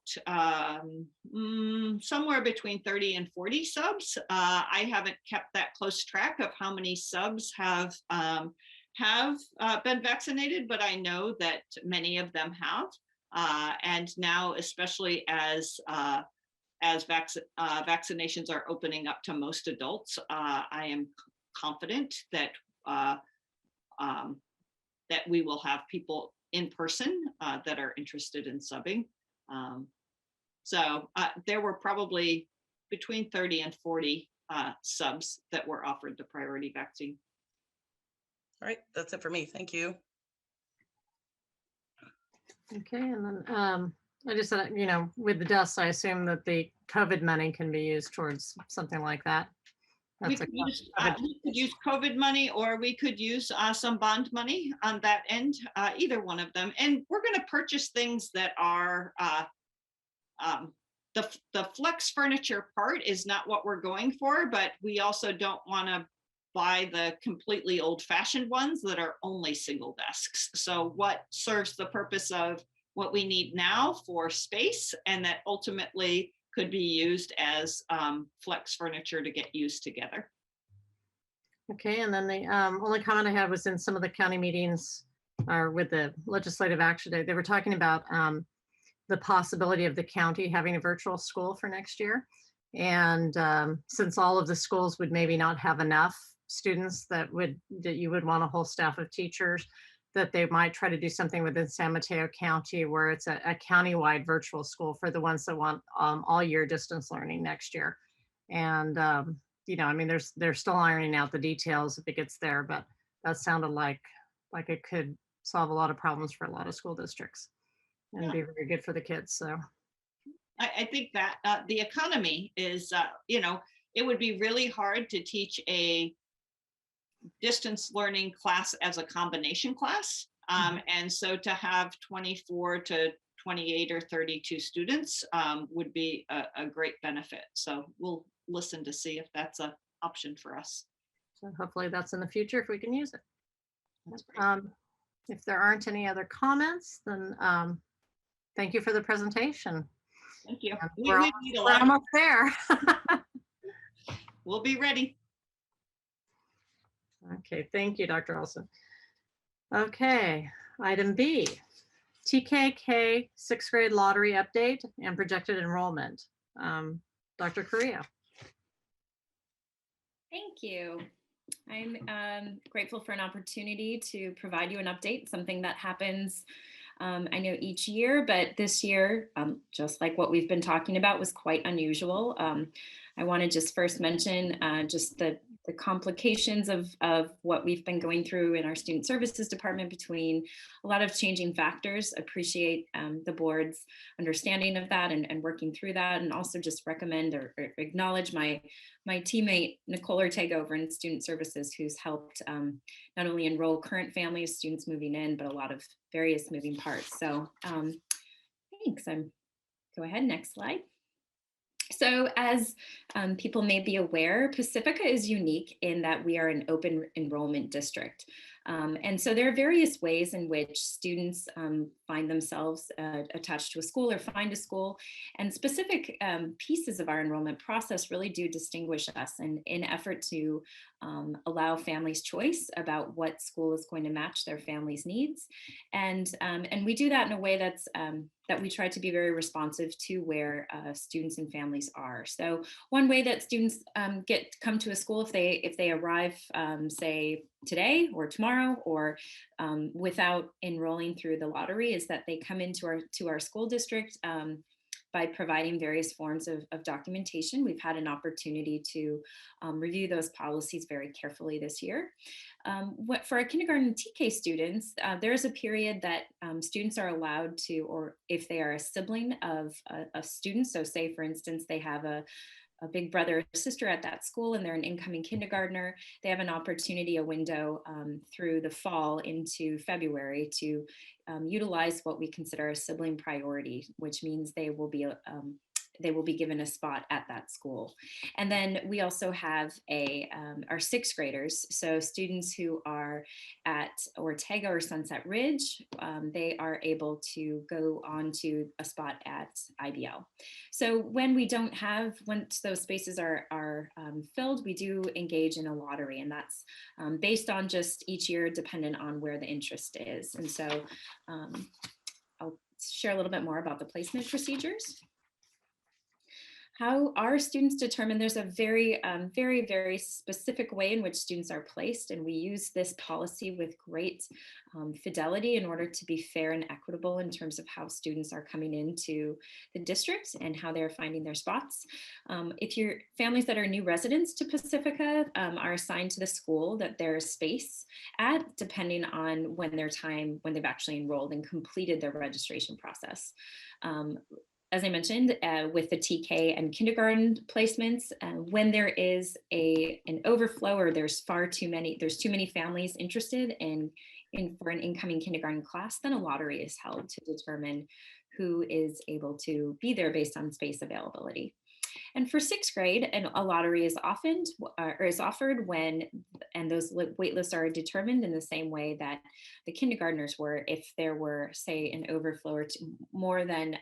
somewhere between 30 and 40 subs. I haven't kept that close track of how many subs have been vaccinated, but I know that many of them have. And now, especially as vaccinations are opening up to most adults, I am confident that that we will have people in person that are interested in subbing. So there were probably between 30 and 40 subs that were offered the priority vaccine. All right, that's it for me. Thank you. Okay, and then I just said, you know, with the deaths, I assume that the COVID money can be used towards something like that. We That's a could, question. use COVID money, or we could use some bond money on that end, either one of them. And we're going to purchase things that are the flex furniture part is not what we're going for, but we also don't want to buy the completely old-fashioned ones that are only single desks. So what serves the purpose of what we need now for space, and that ultimately could be used as flex furniture to get used together. Okay, and then the only comment I had was in some of the county meetings or with the legislative action day, they were talking about the possibility of the county having a virtual school for next year. And since all of the schools would maybe not have enough students that you would want a whole staff of teachers, that they might try to do something within San Mateo County where it's a county-wide virtual school for the ones that want all year distance learning next year. And you know, I mean, they're still ironing out the details if it gets there, but that sounded like it could solve a lot of problems for a lot of school districts and be very good for the kids. So I think that the economy is, you know, it would be really hard to teach a distance learning class as a combination class. And so to have 24 to 28 or 32 students would be a great benefit. So we'll listen to see if that's an option for us. So hopefully that's in the future if we can use it. That's great. If there aren't any other comments, then thank you for the presentation. Thank you. We're almost there. We'll be ready. Okay, thank you, Dr. Olson. Okay, item B, TKK sixth grade lottery update and projected enrollment. Dr. Correa. Thank you. I'm grateful for an opportunity to provide you an update, something that happens, I know each year, but this year, just like what we've been talking about, was quite unusual. I want to just first mention just the complications of what we've been going through in our student services department between a lot of changing factors. Appreciate the board's understanding of that and working through that, and also just recommend or acknowledge my teammate Nicole Ortega over in student services, who's helped not only enroll current families, students moving in, but a lot of various moving parts. So thanks. Go ahead, next slide. So as people may be aware, Pacifica is unique in that we are an open enrollment district. And so there are various ways in which students find themselves attached to a school or find a school, and specific pieces of our enrollment process really do distinguish us in effort to allow families choice about what school is going to match their family's needs. And we do that in a way that's that we try to be very responsive to where students and families are. So one way that students come to a school if they arrive, say today or tomorrow, or without enrolling through the lottery, is that they come into our school district by providing various forms of documentation. We've had an opportunity to review those policies very carefully this year. For our kindergarten and TK students, there is a period that students are allowed to, or if they are a sibling of a student, so say for instance, they have a big brother or sister at that school and they're an incoming kindergartner, they have an opportunity, a window through the fall into February to utilize what we consider a sibling priority, which means they will be given a spot at that school. And then we also have our sixth graders, so students who are at Ortega or Sunset Ridge, they are able to go on to a spot at IBL. So once those spaces are filled, we do engage in a lottery, and that's based on just each year dependent on where the interest is. And so I'll share a little bit more about the placement procedures. How are students determined? There's a very specific way in which students are placed, and we use this policy with great fidelity in order to be fair and equitable in terms of how students are coming into the district and how they're finding their spots. If your families that are new residents to Pacifica are assigned to the school that there's space at, depending on when they've actually enrolled and completed their registration process. As I mentioned, with the TK and kindergarten placements, when there is an overflow or there's too many families interested for an incoming kindergarten class, then a lottery is held to determine who is able to be there based on space availability. And for sixth grade, a lottery is offered when, and those wait lists are determined in the same way that the kindergartners were. If there were, say, an overflow or more than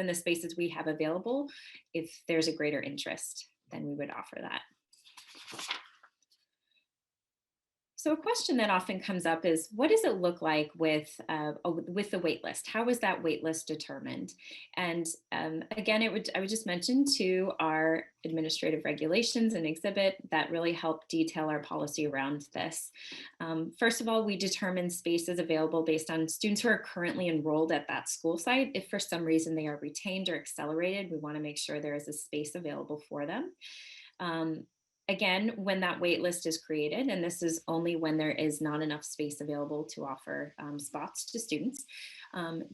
the spaces we have available, if there's a greater interest, then we would offer that. So a question that often comes up is, what does it look like with the wait list? How is that wait list determined? And again, I would just mention to our administrative regulations and exhibit that really help detail our policy around this. First of all, we determine spaces available based on students who are currently enrolled at that school site. If for some reason they are retained or accelerated, we want to make sure there is a space available for them. Again, when that wait list is created, and this is only when there is not enough space available to offer spots to students,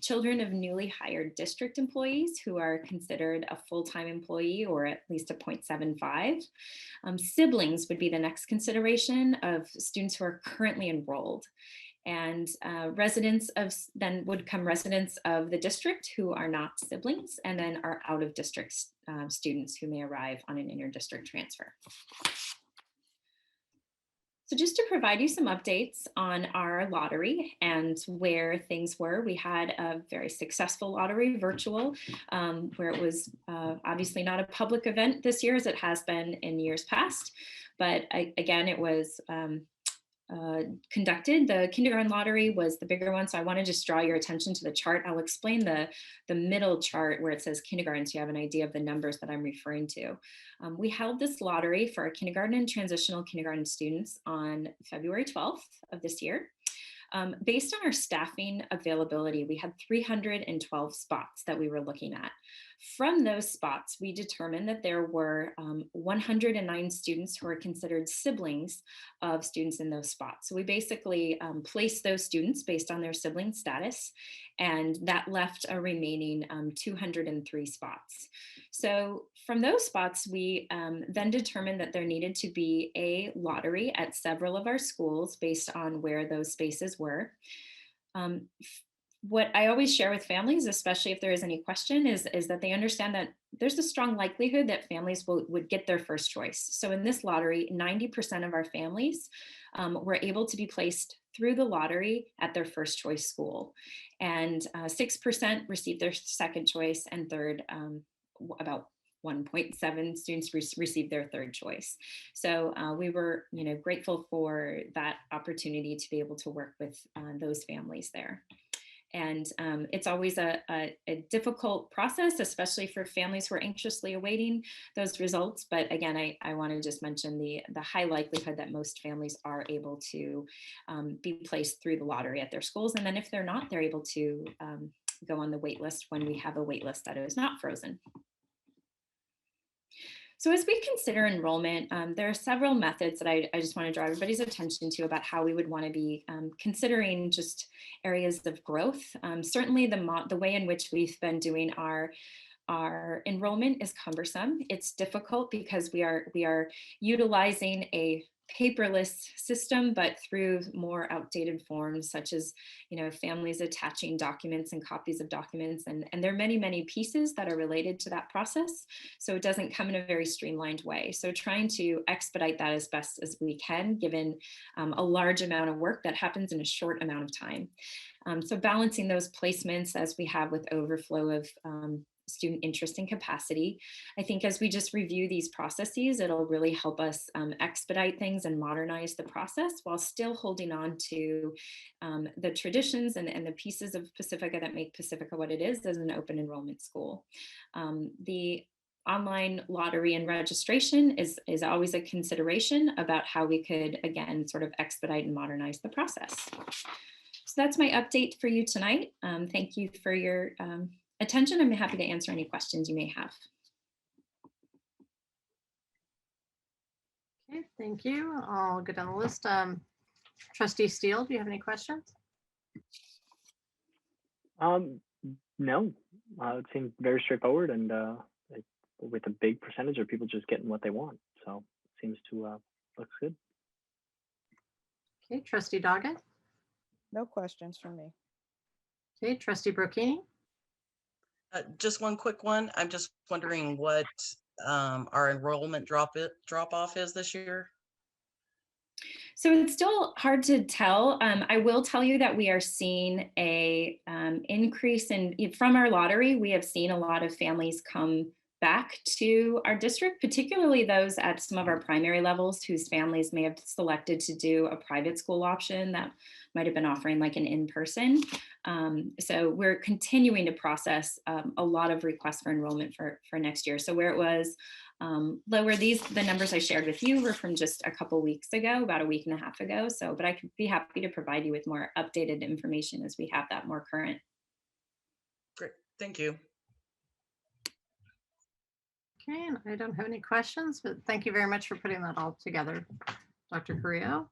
children of newly hired district employees who are considered a full-time employee or at least a 0.75. Siblings would be the next consideration of students who are currently enrolled. And then would come residents of the district who are not siblings, and then are out of district students who may arrive on an inter-district transfer. So just to provide you some updates on our lottery and where things were, we had a very successful lottery, virtual, where it was obviously not a public event this year as it has been in years past. But again, it was conducted. The kindergarten lottery was the bigger one. So I want to just draw your attention to the chart. I'll explain the middle chart where it says kindergarten so you have an idea of the numbers that I'm referring to. We held this lottery for our kindergarten and transitional kindergarten students on February 12th of this year. Based on our staffing availability, we had 312 spots that we were looking at. From those spots, we determined that there were 109 students who are considered siblings of students in those spots. So we basically placed those students based on their sibling status, and that left a remaining 203 spots. So from those spots, we then determined that there needed to be a lottery at several of our schools based on where those spaces were. What I always share with families, especially if there is any question, is that they understand that there's a strong likelihood that families would get their first choice. So in this lottery, 90% of our families were able to be placed through the lottery at their first choice school. And 6% received their second choice, and third, about 1.7 students received their third choice. So we were grateful for that opportunity to be able to work with those families there. And it's always a difficult process, especially for families who are anxiously awaiting those results. But again, I want to just mention the high likelihood that most families are able to be placed through the lottery at their schools. And then if they're not, they're able to go on the wait list when we have a wait list that is not frozen. So as we consider enrollment, there are several methods that I just want to draw everybody's attention to about how we would want to be considering just areas of growth. Certainly the way in which we've been doing our enrollment is cumbersome. It's difficult because we are utilizing a paperless system, but through more outdated forms, such as families attaching documents and copies of documents, and there are many pieces that are related to that process, so it doesn't come in a very streamlined way. So trying to expedite that as best as we can, given a large amount of work that happens in a short amount of time. So balancing those placements as we have with overflow of student interest and capacity. I think as we just review these processes, it'll really help us expedite things and modernize the process while still holding on to the traditions and the pieces of Pacifica that make Pacifica what it is as an open enrollment school. The online lottery and registration is always a consideration about how we could, again, sort of expedite and modernize the process. So that's my update for you tonight. Thank you for your attention. I'm happy to answer any questions you may have. Okay, thank you. I'll go down the list. Trustee Steele, do you have any questions? No, it seems very straightforward, and with a big percentage of people just getting what they want, so it seems to looks good. Okay, Trustee Doggett. No questions from me. Okay, Trustee Brocchini. Just one quick one. I'm just wondering what our enrollment drop off is this year. So it's still hard to tell. I will tell you that we are seeing a increase from our lottery. We have seen a lot of families come back to our district, particularly those at some of our primary levels whose families may have selected to do a private school option that might have been offering like an in-person. So we're continuing to process a lot of requests for enrollment for next year. So where it was lower, the numbers I shared with you were from just a couple weeks ago, about a week and a half ago. So, but I could be happy to provide you with more updated information as we have that more current. Great, thank you. Okay, and I don't have any questions, but thank you very much for putting that all together, Dr. Carrillo.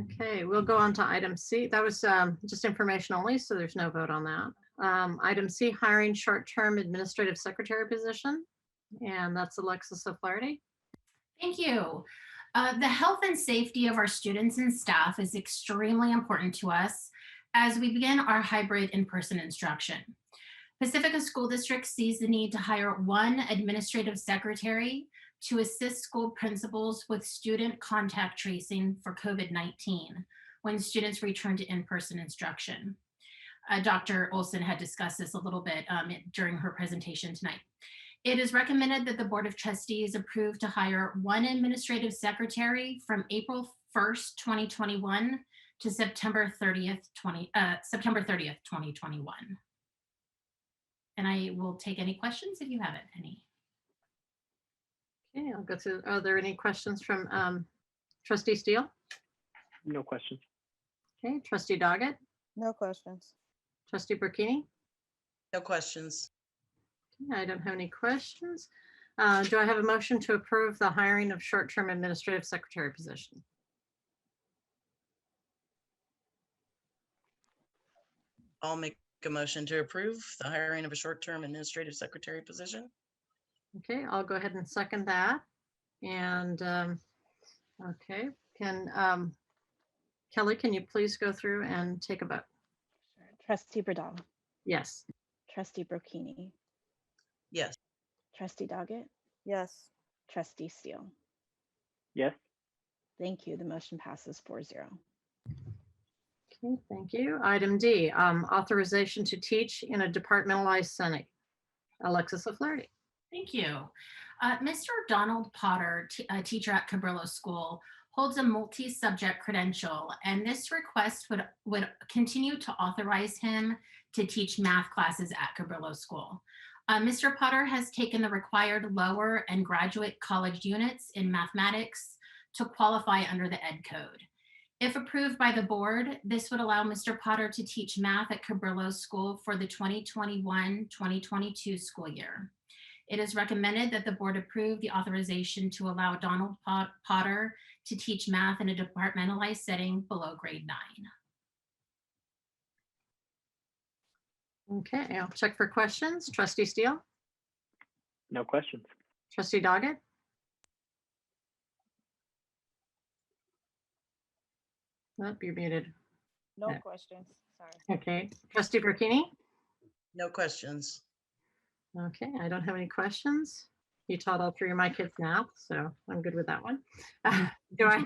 Okay, we'll go on to item C. That was just information only, so there's no vote on that. Item C, hiring short-term administrative secretary position, and that's Alexis O'Flaherty. Thank you. The health and safety of our students and staff is extremely important to us as we begin our hybrid in-person instruction. Pacifica School District sees the need to hire one administrative secretary to assist school principals with student contact tracing for COVID-19 when students return to in-person instruction. Dr. Olson had discussed this a little bit during her presentation tonight. It is recommended that the Board of Trustees approve to hire one administrative secretary from April 1st, 2021 to September 30th, 2021. And I will take any questions if you have any. Okay, I'll go through. Are there any questions from Trustee Steele? No questions. Okay, Trustee Doggett, No questions. Trustee Burkini. No questions. I don't have any questions. Do I have a motion to approve the hiring of short-term administrative secretary position? I'll make a motion to approve the hiring of a short-term administrative secretary position. Okay, I'll go ahead and second that. And okay, Kelly, can you please go through and take a vote? Sure. Trustee Bradal, Yes. Trustee Brocchini, Yes. Trustee Doggett, Yes. Trustee Steele. Yes. Thank you. The motion passes 4-0. Okay, thank you. Item D, authorization to teach in a departmentalized setting. Alexis O'Flaherty. Thank you. Mr. Donald Potter, a teacher at Cabrillo School, holds a multi-subject credential, and this request would continue to authorize him to teach math classes at Cabrillo School. Mr. Potter has taken the required lower and graduate college units in mathematics to qualify under the Ed Code. If approved by the board, this would allow Mr. Potter to teach math at Cabrillo School for the 2021-2022 school year. It is recommended that the board approve the authorization to allow Donald Potter to teach math in a departmentalized setting below grade 9. Okay, I'll check for questions. Trustee Steele, No questions. Trustee Doggett, oh, you're muted. No Yeah. questions. Sorry. Okay, Trustee Burkini. No questions. Okay, I don't have any questions. You taught all three of my kids math, so I'm good with that one. Do I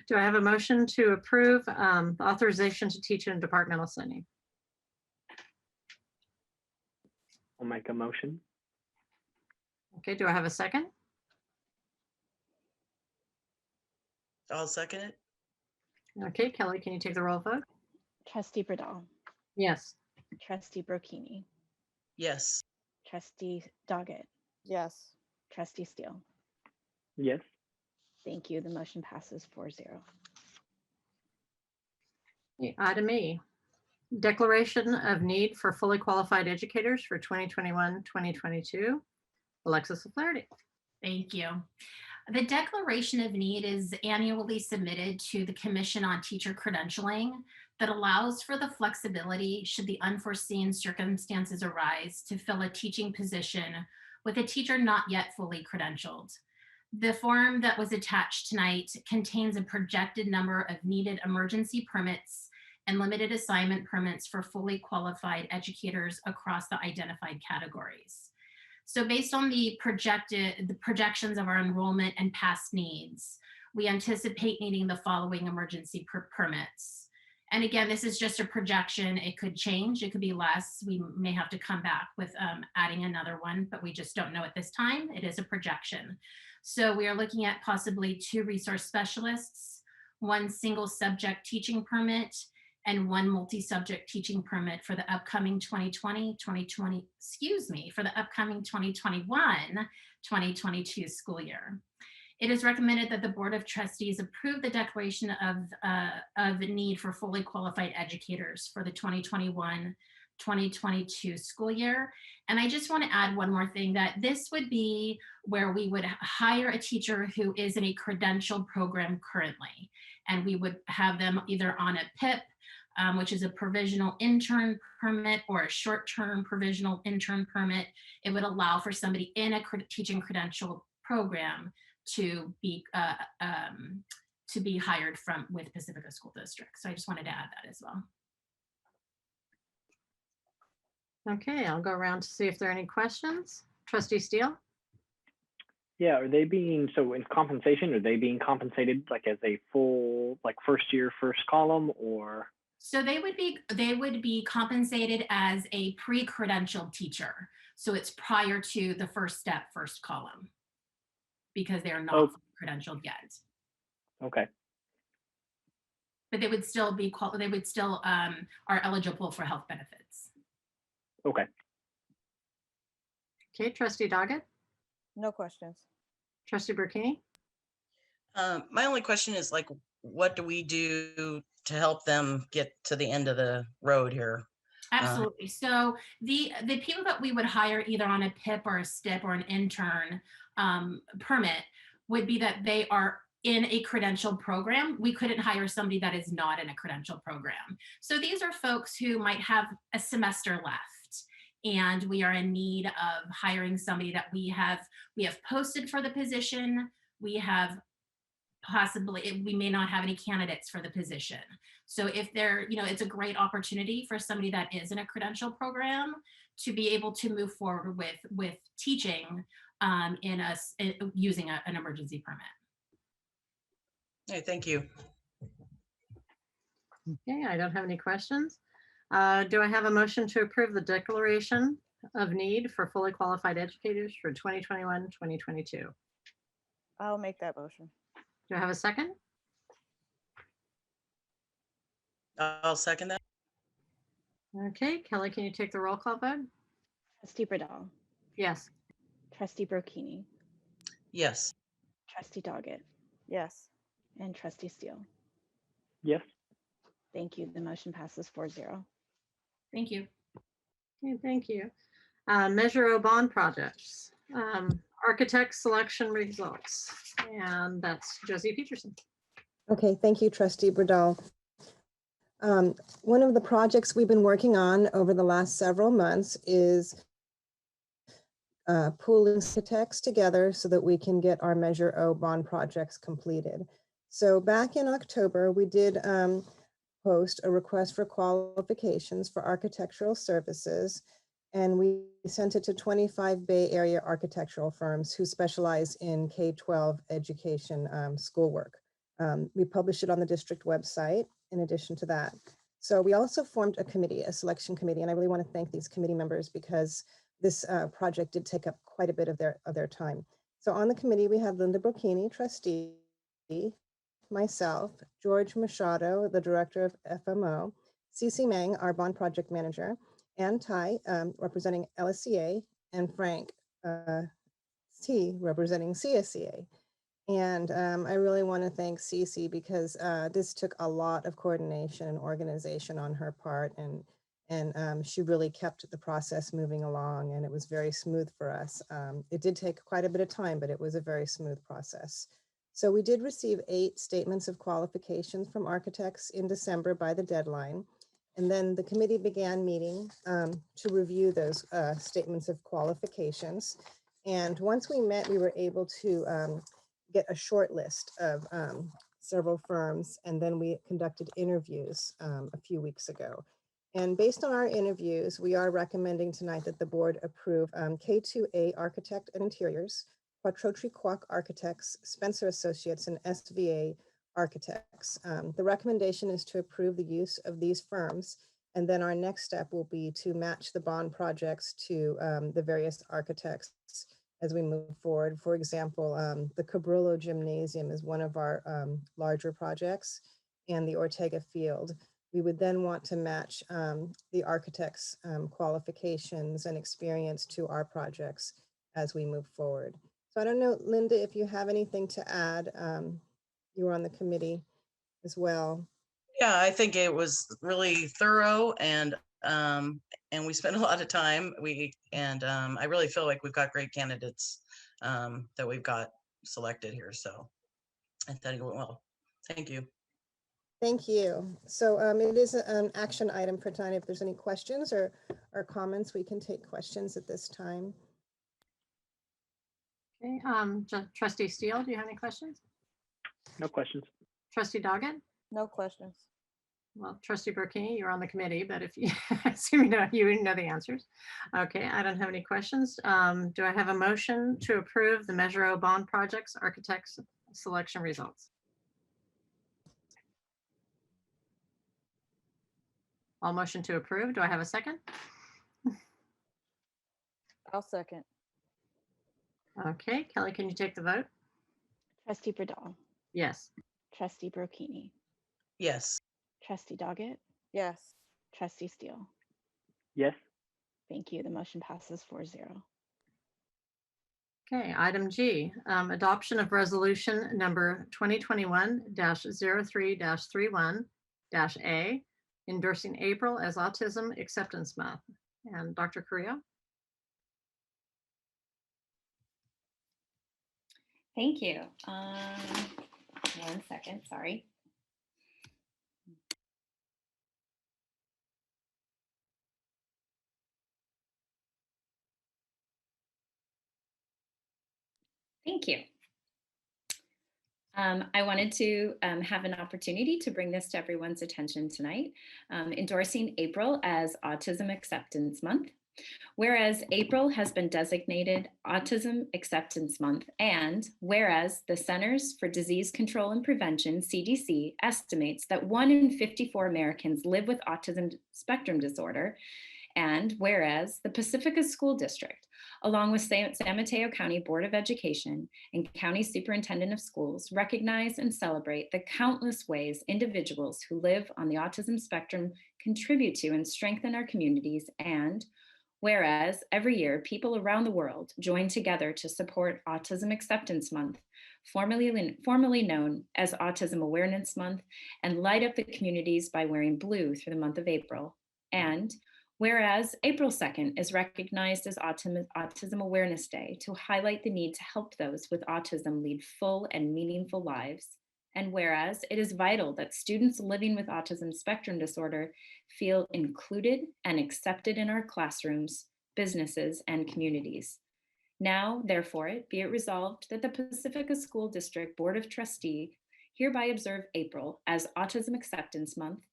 have a motion to approve the authorization to teach in a departmental setting? I'll make a motion. Okay, do I have a second? I'll second it. Okay, Kelly, can you take the roll vote? Trustee Bradal, Yes. Trustee Brocchini, Yes. Trustee Doggett, Yes. Trustee Steele. Yes. Thank you. The motion passes 4-0. Item E, declaration of need for fully qualified educators for 2021-2022. Alexis O'Flaherty. Thank you. The declaration of need is annually submitted to the Commission on Teacher Credentialing that allows for the flexibility should the unforeseen circumstances arise to fill a teaching position with a teacher not yet fully credentialed. The form that was attached tonight contains a projected number of needed emergency permits and limited assignment permits for fully qualified educators across the identified categories. So based on the projections of our enrollment and past needs, we anticipate needing the following emergency permits. And again, this is just a projection. It could change, it could be less. We may have to come back with adding another one, but we just don't know at this time. It is a projection. So we are looking at possibly 2 resource specialists, 1 single subject teaching permit, and 1 multi-subject teaching permit for the upcoming 2021-2022 school year. It is recommended that the Board of Trustees approve the declaration of need for fully qualified educators for the 2021-2022 school year. And I just want to add one more thing, that this would be where we would hire a teacher who is in a credentialed program currently. And we would have them either on a PIP, which is a provisional intern permit, or a short-term provisional intern permit. It would allow for somebody in a teaching credential program to be hired with Pacifica School District. So I just wanted to add that as well. Okay, I'll go around to see if there are any questions. Trustee Steele? Yeah, are they being, so in compensation, are they being compensated like as a full, like first year, first column, or? So they would be compensated as a pre-credentialed teacher. So it's prior to the first step, first column, because they're not credentialed yet. Okay. But they would still are eligible for health benefits. Okay. Okay, Trustee Doggett? No questions. Trustee Burkini? My only question is, like, what do we do to help them get to the end of the road here? Absolutely. So the people that we would hire either on a PIP or a STIP or an intern permit would be that they are in a credentialed program. We couldn't hire somebody that is not in a credentialed program. So these are folks who might have a semester left, and we are in need of hiring somebody that we have posted for the position. We have we may not have any candidates for the position. So if it's a great opportunity for somebody that is in a credential program to be able to move forward with teaching using an emergency permit. Hey, thank you. Okay, I don't have any questions. Do I have a motion to approve the declaration of need for fully qualified educators for 2021-2022? I'll make that motion. Do I have a second? I'll second that. Okay, Kelly, can you take the roll call vote? Trustee Bradall, Yes. Trustee Brocchini, Yes. Trustee Doggett, Yes. and Trustee Steele. Yes. Thank you. The motion passes 4-0. Thank you. Okay, thank you. Measure O bond projects. Architect selection results. And that's Josie Peterson. Okay, thank you, Trustee Bradall. One of the projects we've been working on over the last several months is pooling architects together so that we can get our Measure O bond projects completed. So back in October, we did post a request for qualifications for architectural services, and we sent it to 25 Bay Area architectural firms who specialize in K-12 education schoolwork. We published it on the district website in addition to that. So we also formed a committee, a selection committee, and I really want to thank these committee members because this project did take up quite a bit of their time. So on the committee, we have Linda Brocchini, trustee, myself, George Machado, the director of FMO, Cece Meng, our bond project manager, Ann Tai, representing LSCA, and Frank T representing CSEA. And I really want to thank Cece because this took a lot of coordination and organization on her part, and she really kept the process moving along, and it was very smooth for us. It did take quite a bit of time, but it was a very smooth process. So we did receive 8 statements of qualifications from architects in December by the deadline. And then the committee began meeting to review those statements of qualifications. And once we met, we were able to get a short list of several firms, and then we conducted interviews a few weeks ago. And based on our interviews, we are recommending tonight that the board approve K2A Architect and Interiors, Quattrotri Quack Architects, Spencer Associates, and SVA Architects. The recommendation is to approve the use of these firms, and then our next step will be to match the bond projects to the various architects as we move forward. For example, the Cabrillo Gymnasium is one of our larger projects, and the Ortega Field. We would then want to match the architect's qualifications and experience to our projects as we move forward. So I don't know, Linda, if you have anything to add. You were on the committee as well. Yeah, I think it was really thorough, and we spent a lot of time. I really feel like we've got great candidates that we've got selected here. So I thought it went well. Thank you. Thank you. So it is an action item for tonight. If there's any questions or comments, we can take questions at this time. Okay, Trustee Steele, do you have any questions? No questions. Trustee Doggett? No questions. Well, Trustee Burkini, you're on the committee, but if you assume you know the answers. Okay, I don't have any questions. Do I have a motion to approve the Measure O bond projects architects selection results? I'll motion to approve. Do I have a second? I'll second. Okay, Kelly, can you take the vote? Trustee Bradall, Yes. Trustee Brocchini, Yes. Trustee Doggett, Yes. Trustee Steele. Yes. Thank you. The motion passes 4-0. Okay, item G, adoption of resolution number 2021-03-31-A, endorsing April as Autism Acceptance Month. And Dr. Carrillo? Thank you. 1 second, sorry. Thank you. I wanted to have an opportunity to bring this to everyone's attention tonight, endorsing April as Autism Acceptance Month. Whereas April has been designated Autism Acceptance Month, and whereas the Centers for Disease Control and Prevention, CDC, estimates that 1 in 54 Americans live with autism spectrum disorder, and whereas the Pacifica School District, along with San Mateo County Board of Education and County Superintendent of Schools, recognize and celebrate the countless ways individuals who live on the autism spectrum contribute to and strengthen our communities, and whereas every year people around the world join together to support Autism Acceptance Month, formerly known as Autism Awareness Month, and light up the communities by wearing blue through the month of April. And whereas April 2nd is recognized as Autism Awareness Day to highlight the need to help those with autism lead full and meaningful lives. And whereas it is vital that students living with autism spectrum disorder feel included and accepted in our classrooms, businesses, and communities. Now, therefore, be it resolved that the Pacifica School District Board of Trustees hereby observe April as Autism Acceptance Month,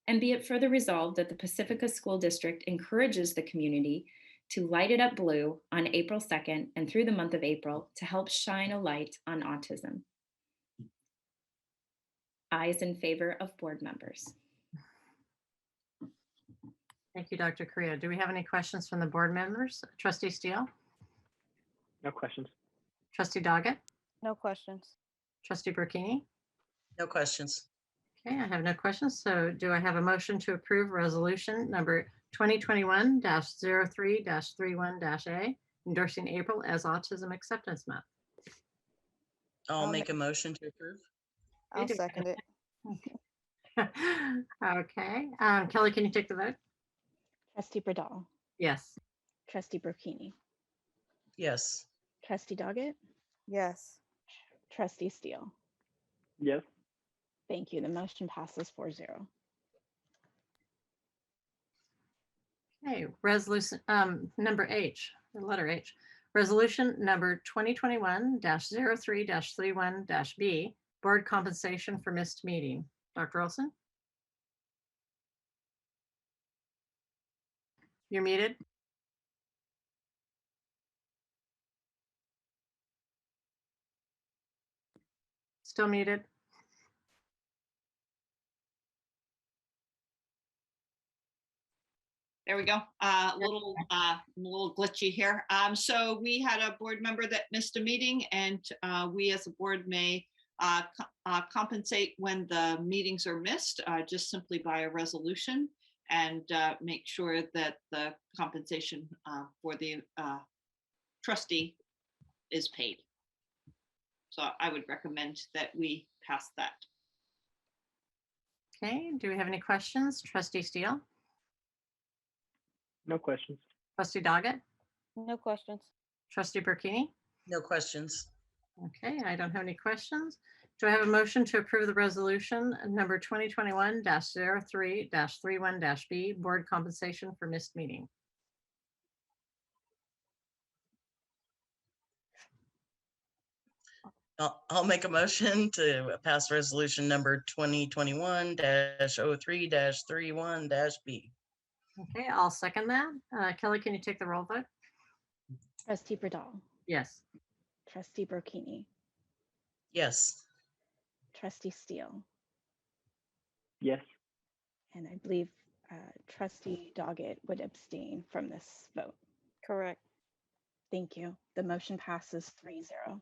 and be it further resolved that the Pacifica School District encourages the community to light it up blue on April 2nd and through the month of April to help shine a light on autism. Ayes in favor of board members. Thank you, Dr. Carrillo. Do we have any questions from the board members? Trustee Steele? No questions. Trustee Doggett? No questions. Trustee Burkini? No questions. Okay, I have no questions. So do I have a motion to approve resolution number 2021-03-31-A, endorsing April as Autism Acceptance Month. I'll I'll make a motion to approve. I'll do. second it. Okay, Kelly, can you take the vote? Trustee Bradall, Yes. Trustee Burkini, Yes. Trustee Doggett, Yes. Trustee Steele. Yes. Thank you. The motion passes 4-0. Okay, resolution, number H, the letter H. Resolution number 2021-03-31-B, board compensation for missed meeting. Dr. Olson? You're muted. Still muted. There we go. Little glitchy here. So we had a board member that missed a meeting, and we as a board may compensate when the meetings are missed, just simply by a resolution, and make sure that the compensation for the trustee is paid. So I would recommend that we pass that. Okay, do we have any questions? Trustee Steele? No questions. Trustee Doggett? No questions. Trustee Burkini? No questions. Okay, I don't have any questions. Do I have a motion to approve the resolution number 2021-03-31-B, board compensation for missed meeting? I'll make a motion to pass resolution number 2021-03-31-B. Okay, I'll second that. Kelly, can you take the roll vote? Trustee Bradall, Yes. Trustee Burkini, Yes. Trustee Steele, Yes. and I believe Trustee Doggett would abstain from this vote. Correct. Thank you. The motion passes 3-0.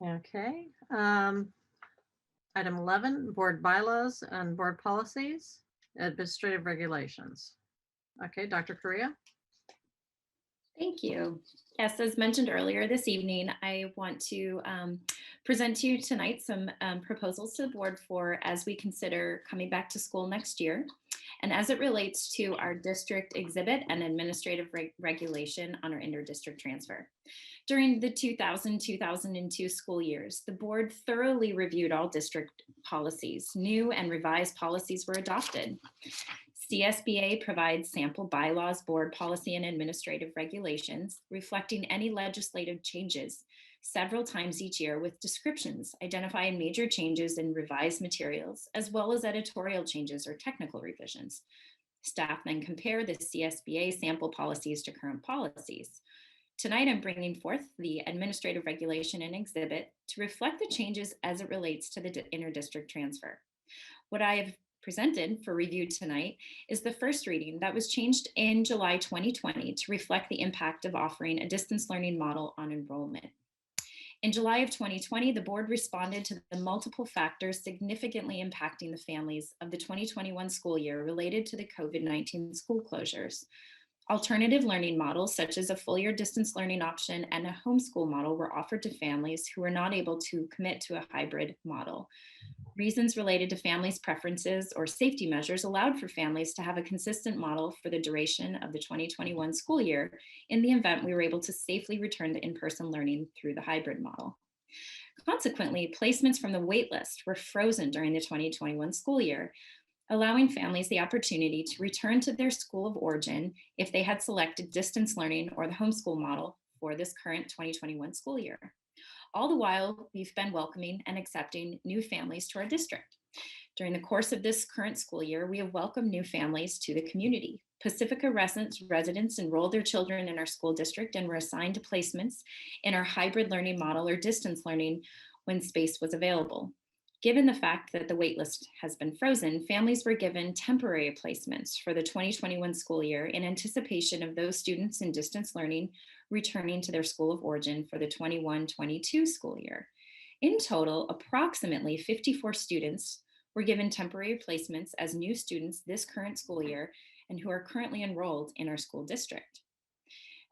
Okay. Item 11, board bylaws and board policies, administrative regulations. Okay, Dr. Correa? Thank you. Yes, as mentioned earlier this evening, I want to present to you tonight some proposals to the board for as we consider coming back to school next year, and as it relates to our district exhibit and administrative regulation on our inter-district transfer. During the 2000-2002 school years, the board thoroughly reviewed all district policies. New and revised policies were adopted. CSBA provides sample bylaws, board policy, and administrative regulations reflecting any legislative changes several times each year with descriptions identifying major changes in revised materials, as well as editorial changes or technical revisions. Staff then compare the CSBA sample policies to current policies. Tonight, I'm bringing forth the administrative regulation and exhibit to reflect the changes as it relates to the inter-district transfer. What I have presented for review tonight is the first reading that was changed in July 2020 to reflect the impact of offering a distance learning model on enrollment. In July of 2020, the board responded to the multiple factors significantly impacting the families of the 2021 school year related to the COVID-19 school closures. Alternative learning models, such as a full year distance learning option and a homeschool model, were offered to families who were not able to commit to a hybrid model. Reasons related to families' preferences or safety measures allowed for families to have a consistent model for the duration of the 2021 school year in the event we were able to safely return to in-person learning through the hybrid model. Consequently, placements from the waitlist were frozen during the 2021 school year, allowing families the opportunity to return to their school of origin if they had selected distance learning or the homeschool model for this current 2021 school year. All the while, we've been welcoming and accepting new families to our district. During the course of this current school year, we have welcomed new families to the community. Pacifica residents enrolled their children in our school district and were assigned to placements in our hybrid learning model or distance learning when space was available. Given the fact that the waitlist has been frozen, families were given temporary placements for the 2021 school year in anticipation of those students in distance learning returning to their school of origin for the 21-22 school year. In total, approximately 54 students were given temporary placements as new students this current school year and who are currently enrolled in our school district.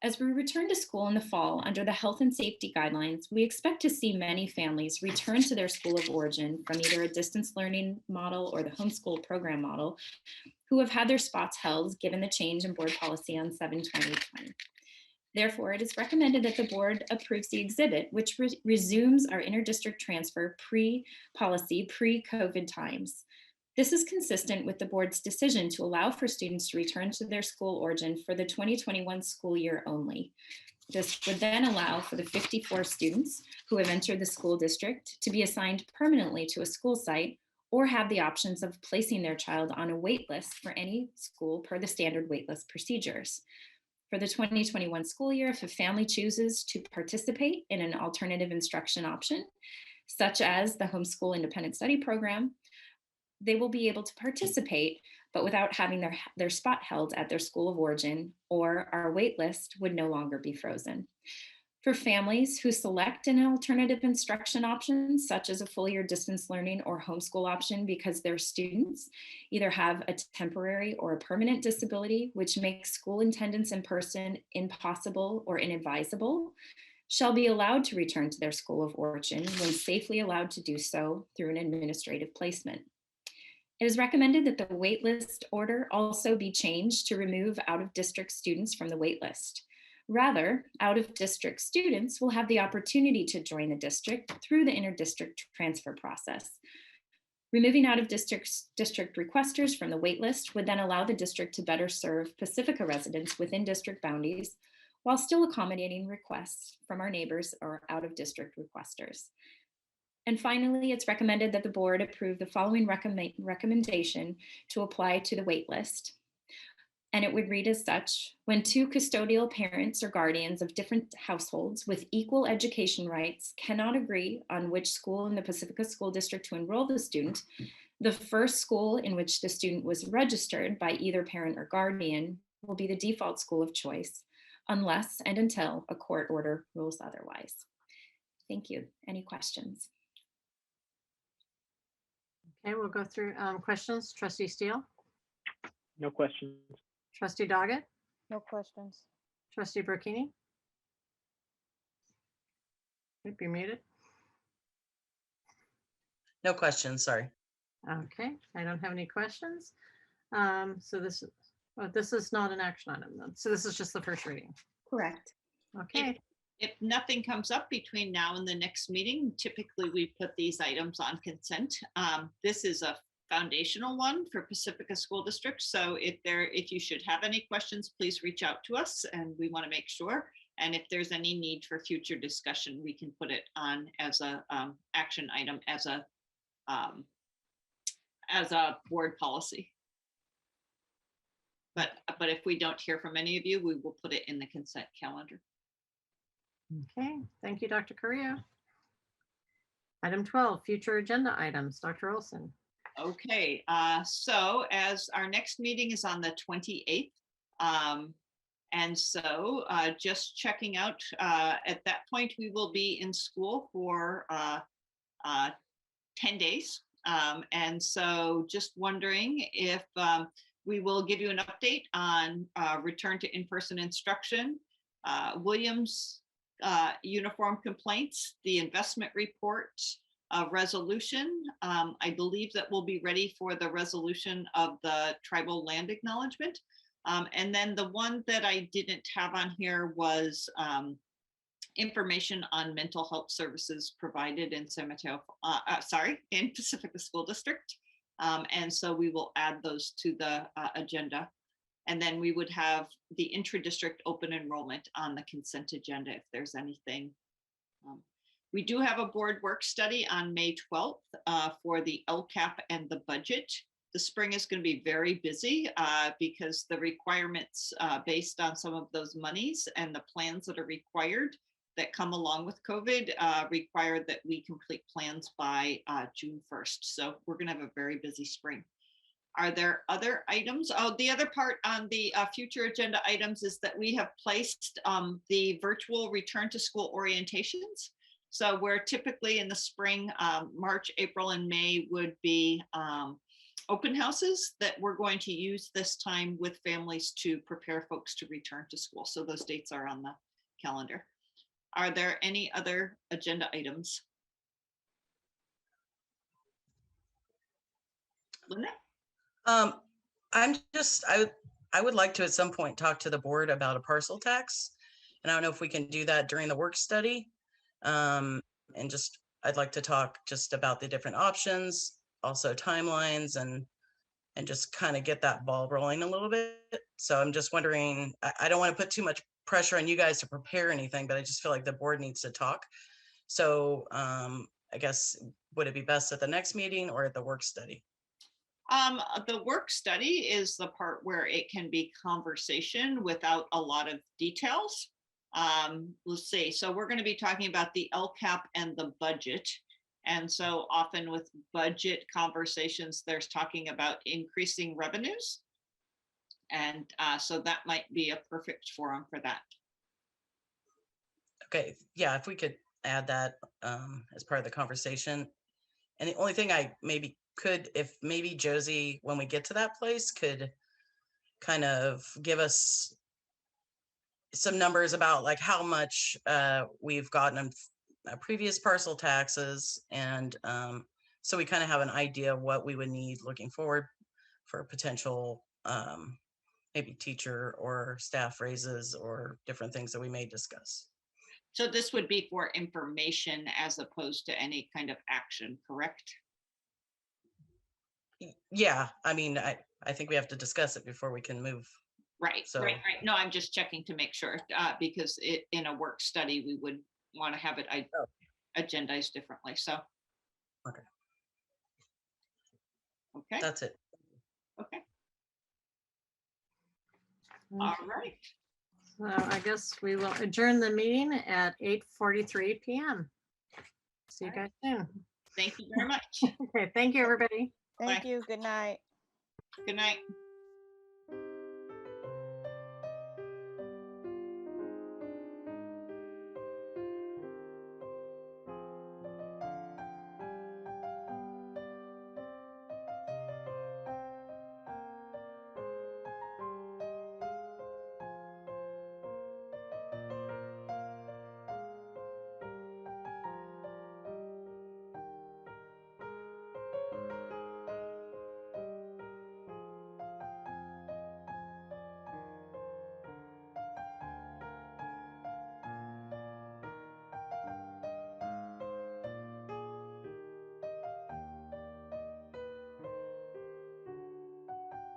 As we return to school in the fall under the health and safety guidelines, we expect to see many families return to their school of origin from either a distance learning model or the homeschool program model who have had their spots held given the change in board policy on 7/20/20. Therefore, it is recommended that the board approves the exhibit, which resumes our interdistrict transfer pre-policy, pre-COVID times. This is consistent with the board's decision to allow for students to return to their school origin for the 2021 school year only. This would then allow for the 54 students who have entered the school district to be assigned permanently to a school site or have the options of placing their child on a wait list for any school per the standard waitlist procedures. For the 2021 school year, if a family chooses to participate in an alternative instruction option, such as the homeschool independent study program, they will be able to participate, but without having their spot held at their school of origin, or our wait list would no longer be frozen. For families who select an alternative instruction option, such as a full year distance learning or homeschool option because their students either have a temporary or a permanent disability, which makes school attendance in person impossible or inadvisable, shall be allowed to return to their school of origin when safely allowed to do so through an administrative placement. It is recommended that the waitlist order also be changed to remove out-of-district students from the waitlist. Rather, out-of-district students will have the opportunity to join the district through the interdistrict transfer process. Removing out-of-district requesters from the waitlist would then allow the district to better serve Pacifica residents within district boundaries while still accommodating requests from our neighbors or out-of-district requesters. And finally, it's recommended that the board approve the following recommendation to apply to the waitlist. And it would read as such: when two custodial parents or guardians of different households with equal education rights cannot agree on which school in the Pacifica School District to enroll the student, the first school in which the student was registered by either parent or guardian will be the default school of choice, unless and until a court order rules otherwise. Thank you. Any questions? Okay, we'll go through questions. Trustee Steele, No questions. Trustee Doggett, No questions. Trustee Burkini. You're muted. No questions, sorry. Okay, I don't have any questions. So this is not an action item then. So this is just the first reading. Correct. Okay. If nothing comes up between now and the next meeting, typically we put these items on consent. This is a foundational one for Pacifica School District. So if you should have any questions, please reach out to us and we want to make sure. And if there's any need for future discussion, we can put it on as a action item, as a board policy. But if we don't hear from any of you, we will put it in the consent calendar. Okay, thank you, Dr. Correa. Item 12, future agenda items. Dr. Olson. Okay, so as our next meeting is on the 28th, and so just checking out, at that point, we will be in school for 10 days. And so just wondering if we will give you an update on return to in-person instruction, Williams uniform complaints, the investment report, resolution. I believe that we'll be ready for the resolution of the tribal land acknowledgement. And then the one that I didn't have on here was information on mental health services provided in San Mateo, in Pacifica School District. And so we will add those to the agenda. And then we would have the intra-district open enrollment on the consent agenda if there's anything. We do have a board work study on May 12th for the LCAP and the budget. The spring is going to be very busy because the requirements based on some of those monies and the plans that are required that come along with COVID require that we complete plans by June 1st. So we're going to have a very busy spring. Are there other items? Oh, the other part on the future agenda items is that we have placed the virtual return to school orientations So where typically in the spring, March, April, and May would be open houses, that we're going to use this time with families to prepare folks to return to school. So those dates are on the calendar. Are there any other agenda items? Linda? I would like to at some point talk to the board about a parcel tax. And I don't know if we can do that during the work study. And just, I'd like to talk just about the different options, also timelines, and just kind of get that ball rolling a little bit. So I'm just wondering, I don't want to put too much pressure on you guys to prepare anything, but I just feel like the board needs to talk. So I guess, would it be best at the next meeting or at the work study? The work study is the part where it can be conversation without a lot of details. Let's see. So we're going to be talking about the LCAP and the budget. And so often with budget conversations, there's talking about increasing revenues. And so that might be a perfect forum for that. Okay, yeah, if we could add that as part of the conversation. And the only thing I maybe could, if maybe Josie, when we get to that place, could kind of give us some numbers about like how much we've gotten in previous parcel taxes. And so we kind of have an idea of what we would need looking forward for potential maybe teacher or staff raises or different things that we may discuss. So this would be for information as opposed to any kind of action, correct? Yeah, I mean, I think we have to discuss it before we can move. Right, So- right. No, I'm just checking to make sure, because in a work study, we would want to have it agendized differently, so. Okay. Okay, That's it. okay. All right. So I guess we will adjourn the meeting at 8:43 p.m. See you guys soon. Thank you very much. Okay, thank you, everybody. Thank Bye. you. Good night. Good night.